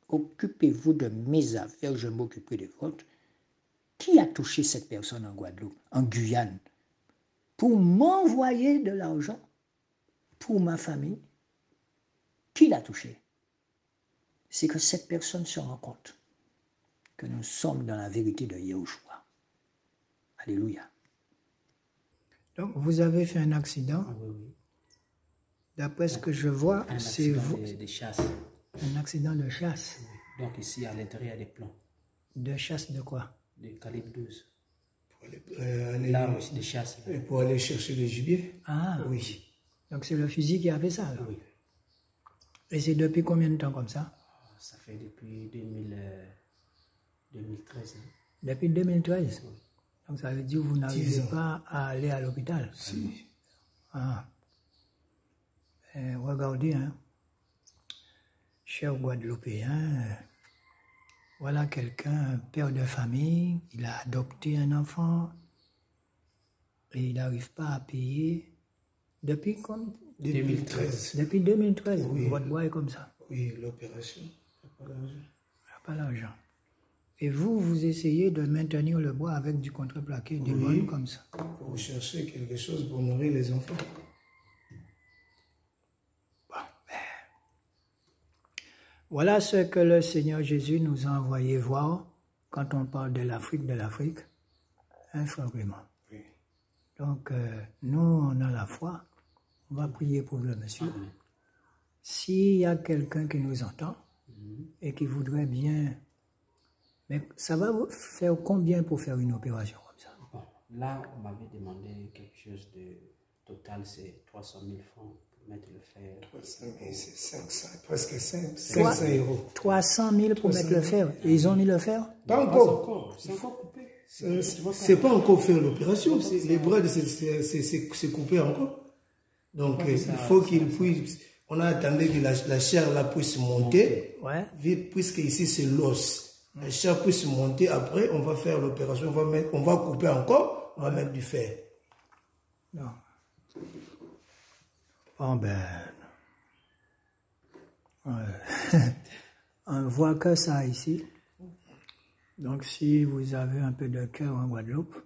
occupez-vous de mes affaires, je m'occuperai des vôtres. Qui a touché cette personne en Guadeloupe, en Guyane, pour m'envoyer de l'argent pour ma famille? Qui l'a touché? C'est que cette personne se rend compte que nous sommes dans la vérité de Yahushua. Alléluia. Donc, vous avez fait un accident. Ah, oui. D'après ce que je vois, c'est vous. De chasse. Un accident de chasse. Oui. Donc ici, à l'intérieur, il y a des plans. De chasse de quoi? De calibre 12. L'arme de chasse. Et pour aller chercher le gibier. Ah, oui. Donc c'est le fusil qui a fait ça, alors. Oui. Et c'est depuis combien de temps comme ça? Ça fait depuis 2013. Hein. Depuis 2013? Oui. Donc ça veut dire que vous n'arrivez pas à aller à l'hôpital? Si. Ah. Regardez, hein, chers Guadeloupéens, voilà quelqu'un, un père de famille, il a adopté un enfant et il n'arrive pas à payer depuis quand? 2013. Depuis 2013, Oui. votre bois est comme ça. Oui, l'opération. Il n'y a pas d'argent. Il n'y a pas d'argent. Et vous essayez de maintenir le bois avec du contreplaqué, des bonnes comme ça. Pour chercher quelque chose pour nourrir les enfants. Voilà ce que le Seigneur Jésus nous a envoyé voir quand on parle de l'Afrique, hein, frère Clément? Oui. Donc, nous, on a la foi, on va prier pour le monsieur. s'il y a quelqu'un qui nous entend et qui voudrait bien... Mais ça va vous faire combien pour faire une opération comme ça? Bon, là, on m'avait demandé quelque chose de total, c'est 300 000 francs pour mettre le fer. 300 000, c'est 500, presque 500 euros. 300 000 pour mettre le fer. Et ils ont mis le fer? Pas Pas encore. encore, c'est encore coupé. C'est pas encore faire l'opération. Les bras, c'est coupé encore. Donc, il faut qu'il puisse... On a attendu que la chair là puisse monter. Ouais. Puisque ici, c'est l'os. La chair puisse monter. Après, on va faire l'opération. On va couper encore. On va mettre du fer. Non. Bon ben... on voit que ça ici. Donc si vous avez un peu de cœur en Guadeloupe,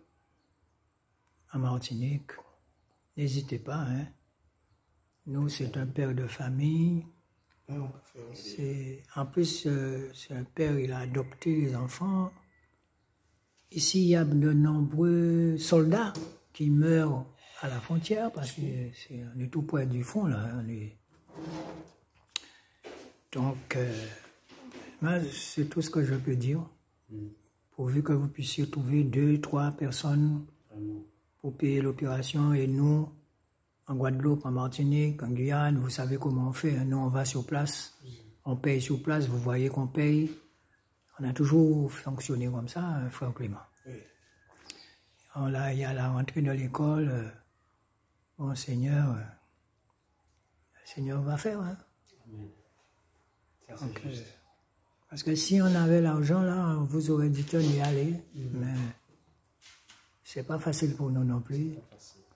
en Martinique, n'hésitez pas. Hein. Nous, c'est un père de famille. En plus, c'est un père, il a adopté les enfants. Ici, il y a de nombreux soldats qui meurent à la frontière parce qu'on est tout près du fond, là. Donc, c'est tout ce que je peux dire. Pourvu que vous puissiez trouver 2, 3 personnes pour payer l'opération. Et nous, en Guadeloupe, en Martinique, en Guyane, vous savez comment on fait. Nous, on va sur place, on paye sur place, vous voyez qu'on paye. On a toujours fonctionné comme ça, frère Clément. Oui. Là, il y a la rentrée de l'école. Bon, Seigneur, le Seigneur va faire. Hein? Amen. Ça, Donc, c'est juste. parce que si on avait l'argent, là, on vous aurait dit d'y aller. Mais c'est pas facile pour nous non plus.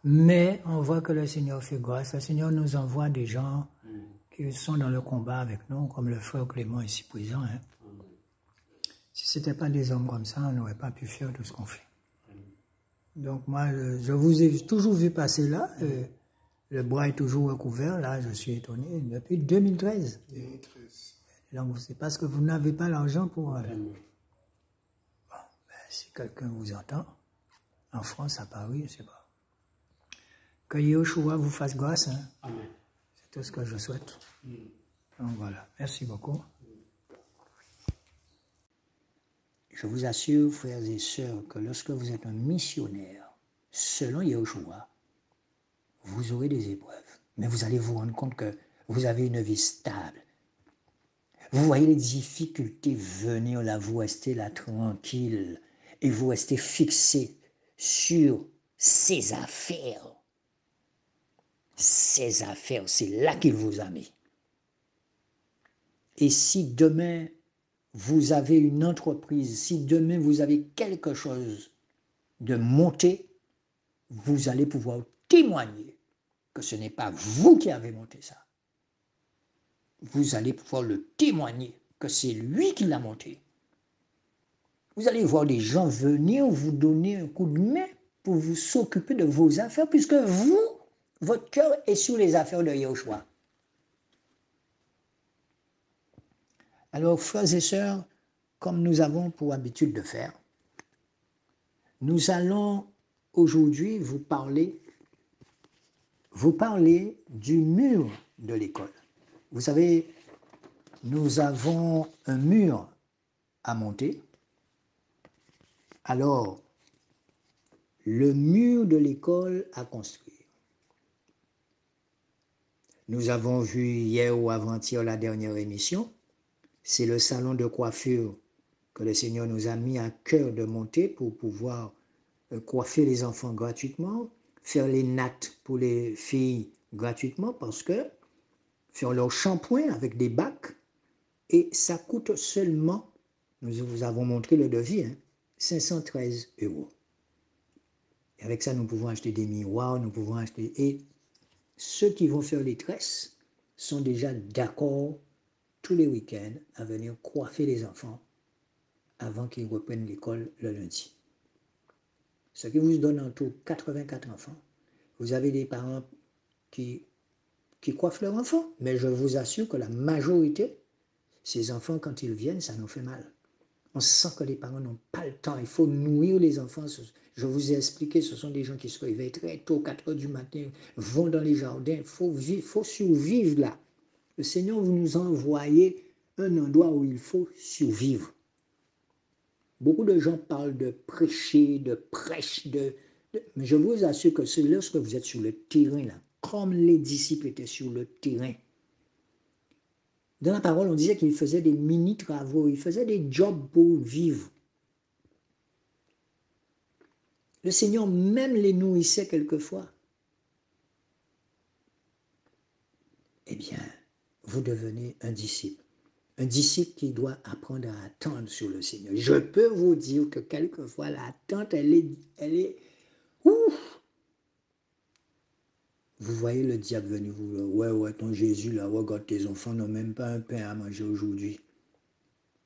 Mais on voit que le Seigneur fait grâce. Le Seigneur nous envoie des gens qui sont dans le combat avec nous, comme le frère Clément ici présent. Hein. Si ce n'était pas des hommes comme ça, on n'aurait pas pu faire tout ce qu'on fait. Donc moi, je vous ai toujours vu passer là. Le bois est toujours recouvert. Là, je suis étonné depuis 2013. 2013. Donc c'est parce que vous n'avez pas l'argent pour... Bon, si quelqu'un vous entend, en France, à Paris, je ne sais pas. Que Yeshua vous fasse grâce. Hein. Amen. C'est tout ce que je souhaite. Donc voilà. Merci beaucoup. Je vous assure, frères et sœurs, que lorsque vous êtes un missionnaire, selon Yeshua, vous aurez des épreuves. Mais vous allez vous rendre compte que vous avez une vie stable. Vous voyez les difficultés venir là, vous restez là tranquille et vous restez fixé sur ces affaires. Ces affaires, c'est là qu'il vous a mis. Et si demain, vous avez une entreprise, si demain vous avez quelque chose de monté, vous allez pouvoir témoigner que ce n'est pas vous qui avez monté ça. Vous allez pouvoir le témoigner que c'est lui qui l'a monté. Vous allez voir des gens venir vous donner un coup de main pour vous s'occuper de vos affaires, puisque vous, votre cœur est sur les affaires de Yeshua. Alors, frères et sœurs, comme nous avons pour habitude de faire, nous allons aujourd'hui vous parler du mur de l'école. Vous savez, nous avons un mur à monter. Alors, le mur de l'école à construire. Nous avons vu hier ou avant-hier la dernière émission. C'est le salon de coiffure que le Seigneur nous a mis à cœur de monter pour pouvoir coiffer les enfants gratuitement, faire les nattes pour les filles gratuitement parce que faire leur shampoing avec des bacs et ça coûte seulement, nous vous avons montré le devis, 513 €. Et avec ça, nous pouvons acheter des miroirs, nous pouvons acheter... Et ceux qui vont faire les tresses sont déjà d'accord tous les week-ends à venir coiffer les enfants avant qu'ils reprennent l'école le lundi. Ce qui vous donne en tout 84 enfants. Vous avez des parents qui coiffent leurs enfants, mais je vous assure que la majorité, ces enfants, quand ils viennent, ça nous fait mal. On sent que les parents n'ont pas le temps. Il faut nourrir les enfants. Je vous ai expliqué, ce sont des gens qui se réveillent très tôt, 4 heures du matin, vont dans les jardins. Il faut survivre là. Le Seigneur vous nous a envoyé un endroit où il faut survivre. Beaucoup de gens parlent de prêcher, de prêche, mais je vous assure que c'est lorsque vous êtes sur le terrain, là, comme les disciples étaient sur le terrain. Dans la parole, on disait qu'ils faisaient des mini-travaux, ils faisaient des jobs pour vivre. Le Seigneur même les nourrissait quelquefois. Eh bien, vous devenez un disciple. Un disciple qui doit apprendre à attendre sur le Seigneur. Je peux vous dire que quelquefois, l'attente, elle est ouf. Vous voyez le diable venir vous dire, ouais, ton Jésus, là, regarde, tes enfants n'ont même pas un pain à manger aujourd'hui.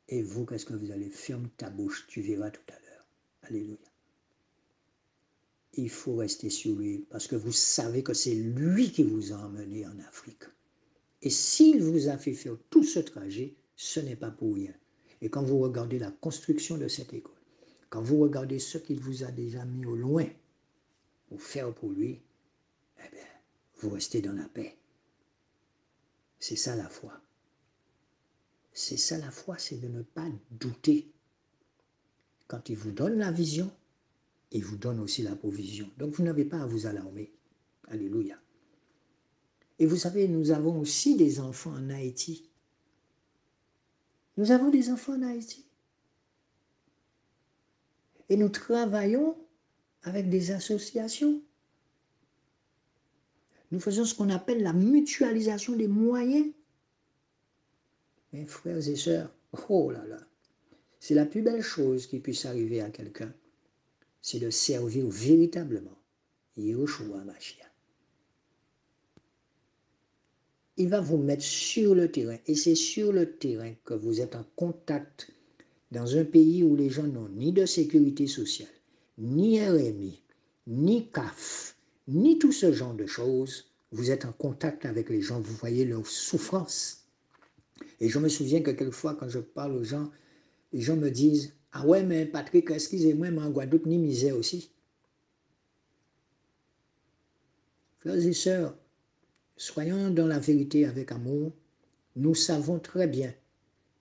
Et vous, qu'est-ce que vous allez? Ferme ta bouche, tu verras tout à l'heure. Alléluia. Il faut rester sur lui, parce que vous savez que c'est lui qui vous a emmené en Afrique. Et s'il vous a fait faire tout ce trajet, ce n'est pas pour rien. Et quand vous regardez la construction de cette école, quand vous regardez ce qu'il vous a déjà mis au loin pour faire pour lui, eh bien, vous restez dans la paix. C'est ça la foi. C'est ça la foi, c'est de ne pas douter. Quand il vous donne la vision, il vous donne aussi la provision. Donc vous n'avez pas à vous alarmer. Alléluia. Et vous savez, nous avons aussi des enfants en Haïti. Nous avons des enfants en Haïti. Et nous travaillons avec des associations. Nous faisons ce qu'on appelle la mutualisation des moyens. Mes frères et sœurs, oh là là, c'est la plus belle chose qui puisse arriver à quelqu'un. C'est de servir véritablement Yeshua Mashiach. Il va vous mettre sur le terrain. Et c'est sur le terrain que vous êtes en contact dans un pays où les gens n'ont ni de sécurité sociale, ni RMI, ni CAF, ni tout ce genre de choses. Vous êtes en contact avec les gens, vous voyez leur souffrance. Et je me souviens que quelquefois, quand je parle aux gens, les gens me disent « Ah ouais, mais Patrick, excusez-moi, mais en Guadeloupe, ni misère aussi. » Frères et sœurs, soyons dans la vérité avec amour. Nous savons très bien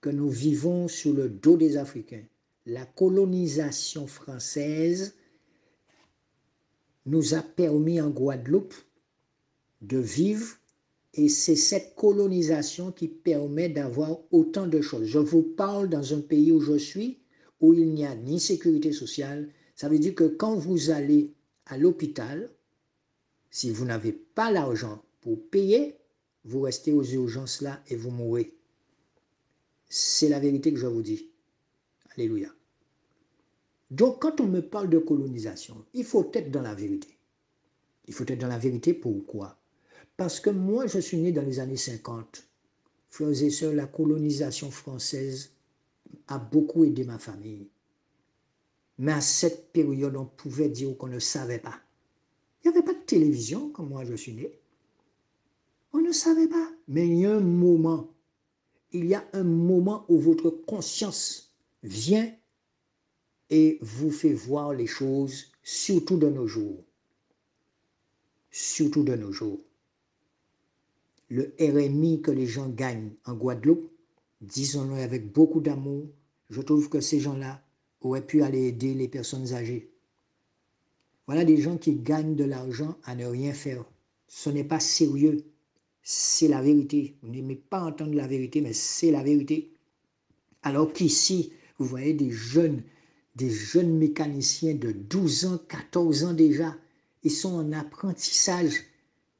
que nous vivons sur le dos des Africains. La colonisation française nous a permis en Guadeloupe de vivre et c'est cette colonisation qui permet d'avoir autant de choses. Je vous parle dans un pays où je suis, où il n'y a ni sécurité sociale. Ça veut dire que quand vous allez à l'hôpital, si vous n'avez pas l'argent pour payer, vous restez aux urgences là et vous mourrez. C'est la vérité que je vous dis. Alléluia. Donc, quand on me parle de colonisation, il faut être dans la vérité. Il faut être dans la vérité, pourquoi? Parce que moi, je suis né dans les années 50. Frères et sœurs, la colonisation française a beaucoup aidé ma famille. Mais à cette période, on pouvait dire qu'on ne savait pas. Il n'y avait pas de télévision quand moi je suis né. On ne savait pas. Mais il y a un moment où votre conscience vient et vous fait voir les choses, surtout de nos jours. Surtout de nos jours. Le RMI que les gens gagnent en Guadeloupe, disons-le avec beaucoup d'amour, je trouve que ces gens-là auraient pu aller aider les personnes âgées. Voilà des gens qui gagnent de l'argent à ne rien faire. Ce n'est pas sérieux. C'est la vérité. Vous n'aimez pas entendre la vérité, mais c'est la vérité. Alors qu'ici, vous voyez des jeunes mécaniciens de 12 ans, 14 ans déjà, ils sont en apprentissage.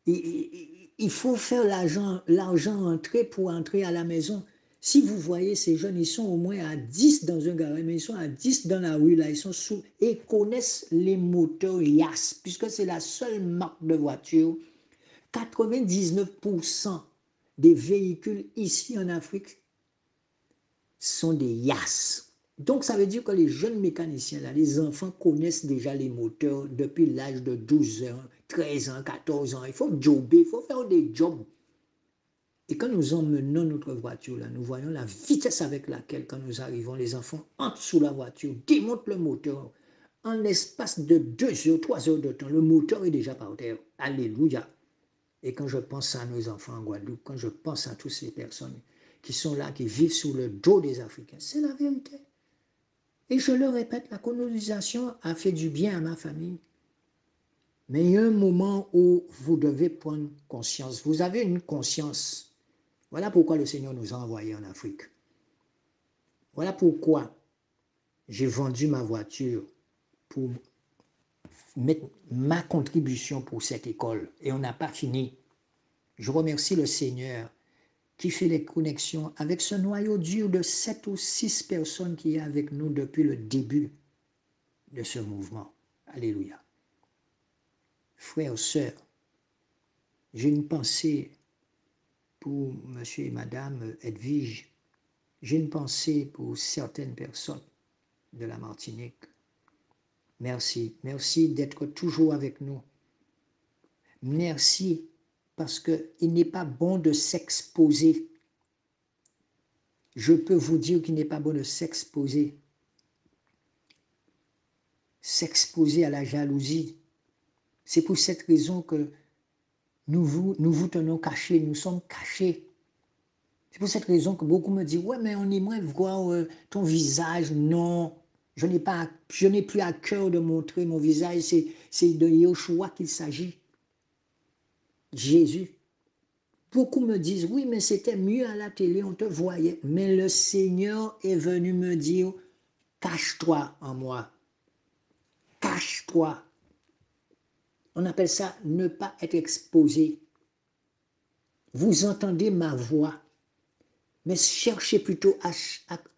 Il faut faire l'argent entrer pour entrer à la maison. Si vous voyez ces jeunes, ils sont au moins à 10 dans un garage, mais ils sont à 10 dans la rue, là, ils sont sous, et ils connaissent les moteurs Yass, puisque c'est la seule marque de voiture. 99% des véhicules ici en Afrique sont des Yass. Donc ça veut dire que les jeunes mécaniciens, là, les enfants connaissent déjà les moteurs depuis l'âge de 12 ans, 13 ans, 14 ans. Il faut jobber, il faut faire des jobs. Et quand nous emmenons notre voiture, là, nous voyons la vitesse avec laquelle, quand nous arrivons, les enfants entrent sous la voiture, démontent le moteur. En l'espace de 2 heures, 3 heures de temps, le moteur est déjà par terre. Alléluia. Et quand je pense à nos enfants en Guadeloupe, quand je pense à toutes ces personnes qui sont là, qui vivent sous le dos des Africains, c'est la vérité. Et je le répète, la colonisation a fait du bien à ma famille. Mais il y a un moment où vous devez prendre conscience. Vous avez une conscience. Voilà pourquoi le Seigneur nous a envoyés en Afrique. Voilà pourquoi j'ai vendu ma voiture pour mettre ma contribution pour cette école. Et on n'a pas fini. Je remercie le Seigneur qui fait les connexions avec ce noyau dur de 7 ou 6 personnes qui est avec nous depuis le début de ce mouvement. Alléluia. Frères, sœurs, j'ai une pensée pour monsieur et madame Edwige. J'ai une pensée pour certaines personnes de la Martinique. Merci. Merci d'être toujours avec nous. Merci parce qu'il n'est pas bon de s'exposer. Je peux vous dire qu'il n'est pas bon de s'exposer. S'exposer à la jalousie. C'est pour cette raison que nous vous tenons cachés, nous sommes cachés. C'est pour cette raison que beaucoup me disent, ouais, mais on aimerait voir ton visage. Non, je n'ai plus à cœur de montrer mon visage. C'est de Yeshua qu'il s'agit. Jésus. Beaucoup me disent, oui, mais c'était mieux à la télé, on te voyait. Mais le Seigneur est venu me dire, cache-toi en moi. Cache-toi. On appelle ça ne pas être exposé. Vous entendez ma voix, mais cherchez plutôt à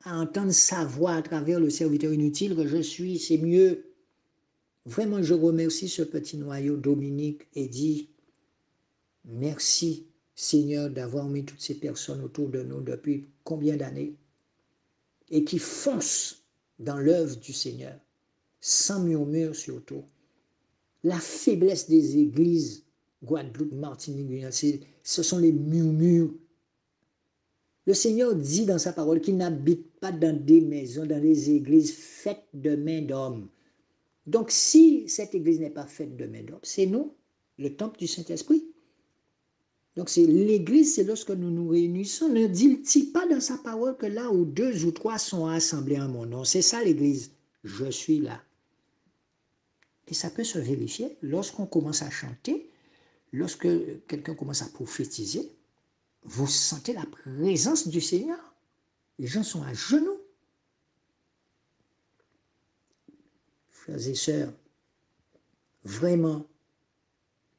entendre sa voix à travers le serviteur inutile que je suis, c'est mieux. Vraiment, je remercie ce petit noyau, Dominique, Eddy. Merci, Seigneur, d'avoir mis toutes ces personnes autour de nous depuis combien d'années et qui foncent dans l'œuvre du Seigneur, sans murmure surtout. La faiblesse des églises, Guadeloupe, Martinique, Guyane, ce sont les murmures. Le Seigneur dit dans sa parole qu'il n'habite pas dans des maisons, dans des églises faites de mains d'hommes. Donc si cette église n'est pas faite de mains d'hommes, c'est nous, le temple du Saint-Esprit. Donc c'est l'église, c'est lorsque nous nous réunissons. Ne dit-il pas dans sa parole que là où 2 ou 3 sont assemblés en mon nom, c'est ça l'église, je suis là. Et ça peut se vérifier lorsqu'on commence à chanter, lorsque quelqu'un commence à prophétiser, vous sentez la présence du Seigneur. Les gens sont à genoux. Frères et sœurs, vraiment,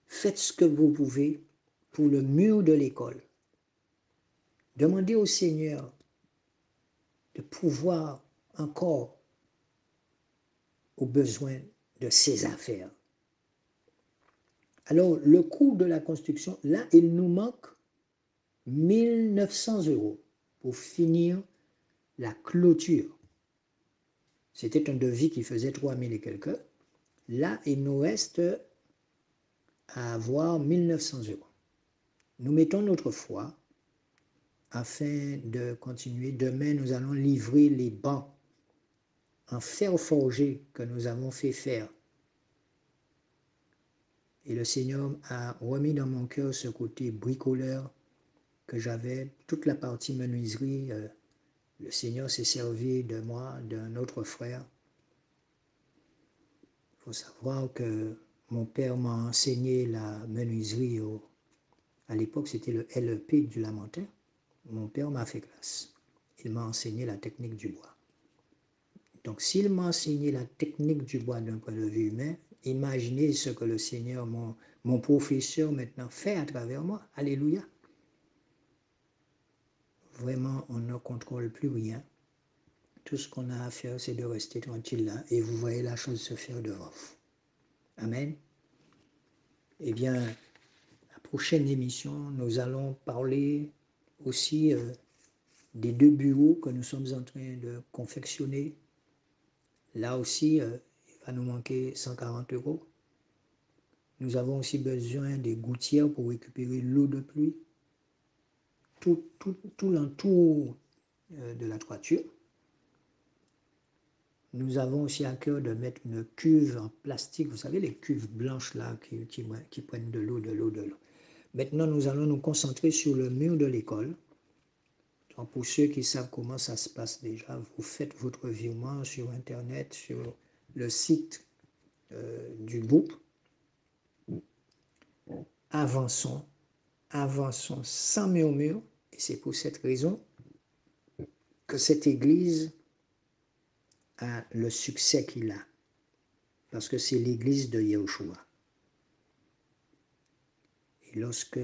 faites ce que vous pouvez pour le mur de l'école. Demandez au Seigneur de pouvoir encore aux besoins de ses affaires. Alors, le coût de la construction, là, il nous manque 1 900 € pour finir la clôture. C'était un devis qui faisait 3 000 et quelques. Là, il nous reste à avoir 1 900 €. Nous mettons notre foi afin de continuer. Demain, nous allons livrer les bancs en fer forgé que nous avons fait faire. Et le Seigneur a remis dans mon cœur ce côté bricoleur que j'avais, toute la partie menuiserie. Le Seigneur s'est servi de moi, d'un autre frère. Il faut savoir que mon père m'a enseigné la menuiserie. À l'époque, c'était le LEP du Lamentin. Mon père m'a fait classe. Il m'a enseigné la technique du bois. Donc, s'il m'a enseigné la technique du bois d'un point de vue humain, imaginez ce que le Seigneur, mon professeur maintenant, fait à travers moi. Alléluia. Vraiment, on ne contrôle plus rien. Tout ce qu'on a à faire, c'est de rester tranquille là. Et vous voyez la chose se faire devant vous. Amen. Eh bien, la prochaine émission, nous allons parler aussi des 2 bureaux que nous sommes en train de confectionner. Là aussi, il va nous manquer 140 €. Nous avons aussi besoin des gouttières pour récupérer l'eau de pluie. Tout l'entour de la toiture. Nous avons aussi à cœur de mettre une cuve en plastique. Vous savez, les cuves blanches là qui prennent de l'eau. Maintenant, nous allons nous concentrer sur le mur de l'école. Donc, pour ceux qui savent comment ça se passe déjà, vous faites votre virement sur Internet, sur le site du groupe. Avançons, avançons sans murmure. Et c'est pour cette raison que cette Église a le succès qu'il a. Parce que c'est l'Église de Yahushua. Et lorsque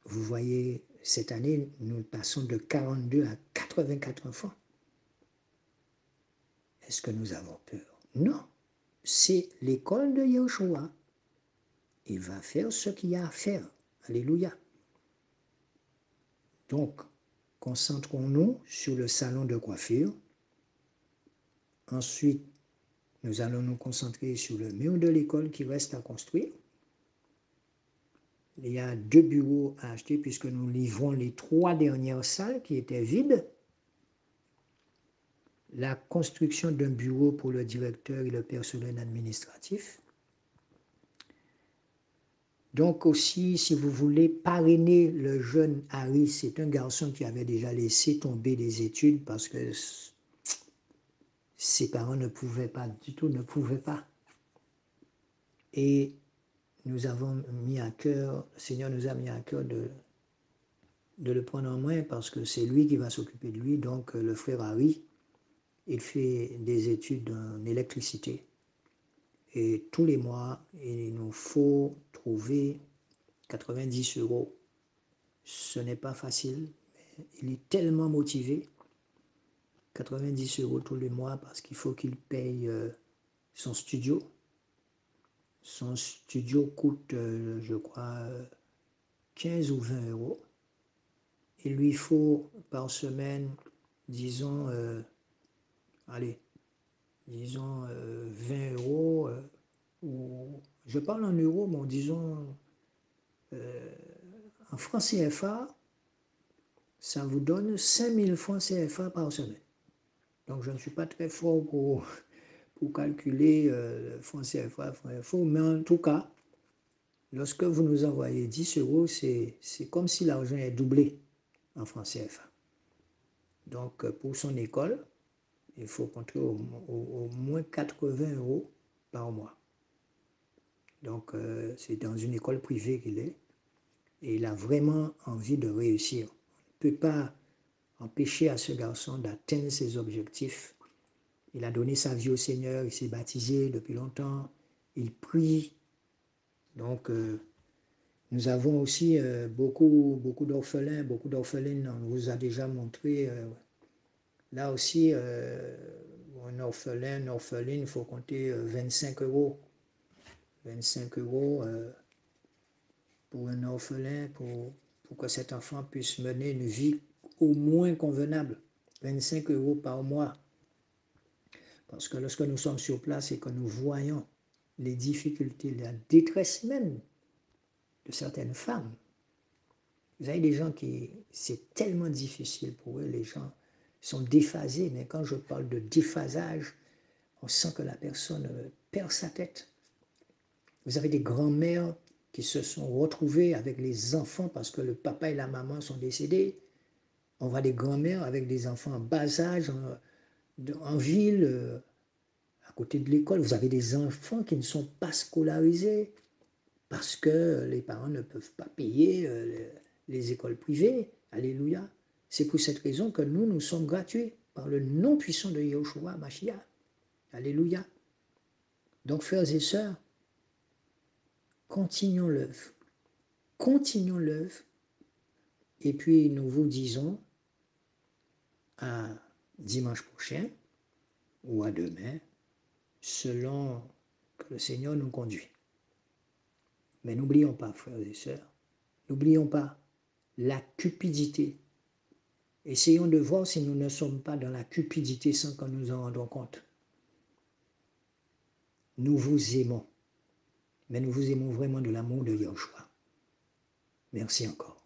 vous voyez, cette année, nous passons de 42 à 84 enfants. Est-ce que nous avons peur? Non. C'est l'école de Yahushua. Il va faire ce qu'il y a à faire. Alléluia. Donc, concentrons-nous sur le salon de coiffure. Ensuite, nous allons nous concentrer sur le mur de l'école qui reste à construire. Il y a 2 bureaux à acheter puisque nous livrons les 3 dernières salles qui étaient vides. La construction d'un bureau pour le directeur et le personnel administratif. Donc aussi, si vous voulez parrainer le jeune Harry, c'est un garçon qui avait déjà laissé tomber les études parce que ses parents ne pouvaient pas du tout, ne pouvaient pas. Et nous avons mis à cœur, le Seigneur nous a mis à cœur de le prendre en main parce que c'est lui qui va s'occuper de lui. Donc le frère Harry, il fait des études en électricité. Et tous les mois, il nous faut trouver 90 €. Ce n'est pas facile, mais il est tellement motivé. 90 € tous les mois parce qu'il faut qu'il paye son studio. Son studio coûte, je crois, 15 ou 20 €. Il lui faut par semaine, disons, disons 20 €, ou je parle en euros, mais disons en francs CFA, ça vous donne 5000 francs CFA par semaine. Donc je ne suis pas très fort pour calculer francs CFA, francs info, mais en tout cas, lorsque vous nous envoyez 10 €, c'est comme si l'argent est doublé en francs CFA. Donc pour son école, il faut compter au moins 80 € par mois. Donc c'est dans une école privée qu'il est et il a vraiment envie de réussir. On ne peut pas empêcher à ce garçon d'atteindre ses objectifs. Il a donné sa vie au Seigneur, il s'est baptisé depuis longtemps, il prie. Donc nous avons aussi beaucoup d'orphelins, beaucoup d'orphelines, on vous a déjà montré. Là aussi, un orphelin, une orpheline, il faut compter 25 €. 25 € pour un orphelin, pour que cet enfant puisse mener une vie au moins convenable. 25 € par mois. Parce que lorsque nous sommes sur place et que nous voyons les difficultés, la détresse même de certaines femmes, vous avez des gens qui, c'est tellement difficile pour eux, les gens sont déphasés, mais quand je parle de déphasage, on sent que la personne perd sa tête. Vous avez des grands-mères qui se sont retrouvées avec les enfants parce que le papa et la maman sont décédés. On voit des grands-mères avec des enfants en bas âge, en ville, à côté de l'école. Vous avez des enfants qui ne sont pas scolarisés parce que les parents ne peuvent pas payer les écoles privées. Alléluia. C'est pour cette raison que nous sommes gratuits par le nom puissant de Yahushua Mashiach. Alléluia. Donc, frères et sœurs, continuons l'œuvre. Continuons l'œuvre. Et puis, nous vous disons à dimanche prochain ou à demain, selon que le Seigneur nous conduit. Mais n'oublions pas, frères et sœurs, n'oublions pas la cupidité. Essayons de voir si nous ne sommes pas dans la cupidité sans que nous en rendons compte. Nous vous aimons, mais nous vous aimons vraiment de l'amour de Yahushua. Merci encore.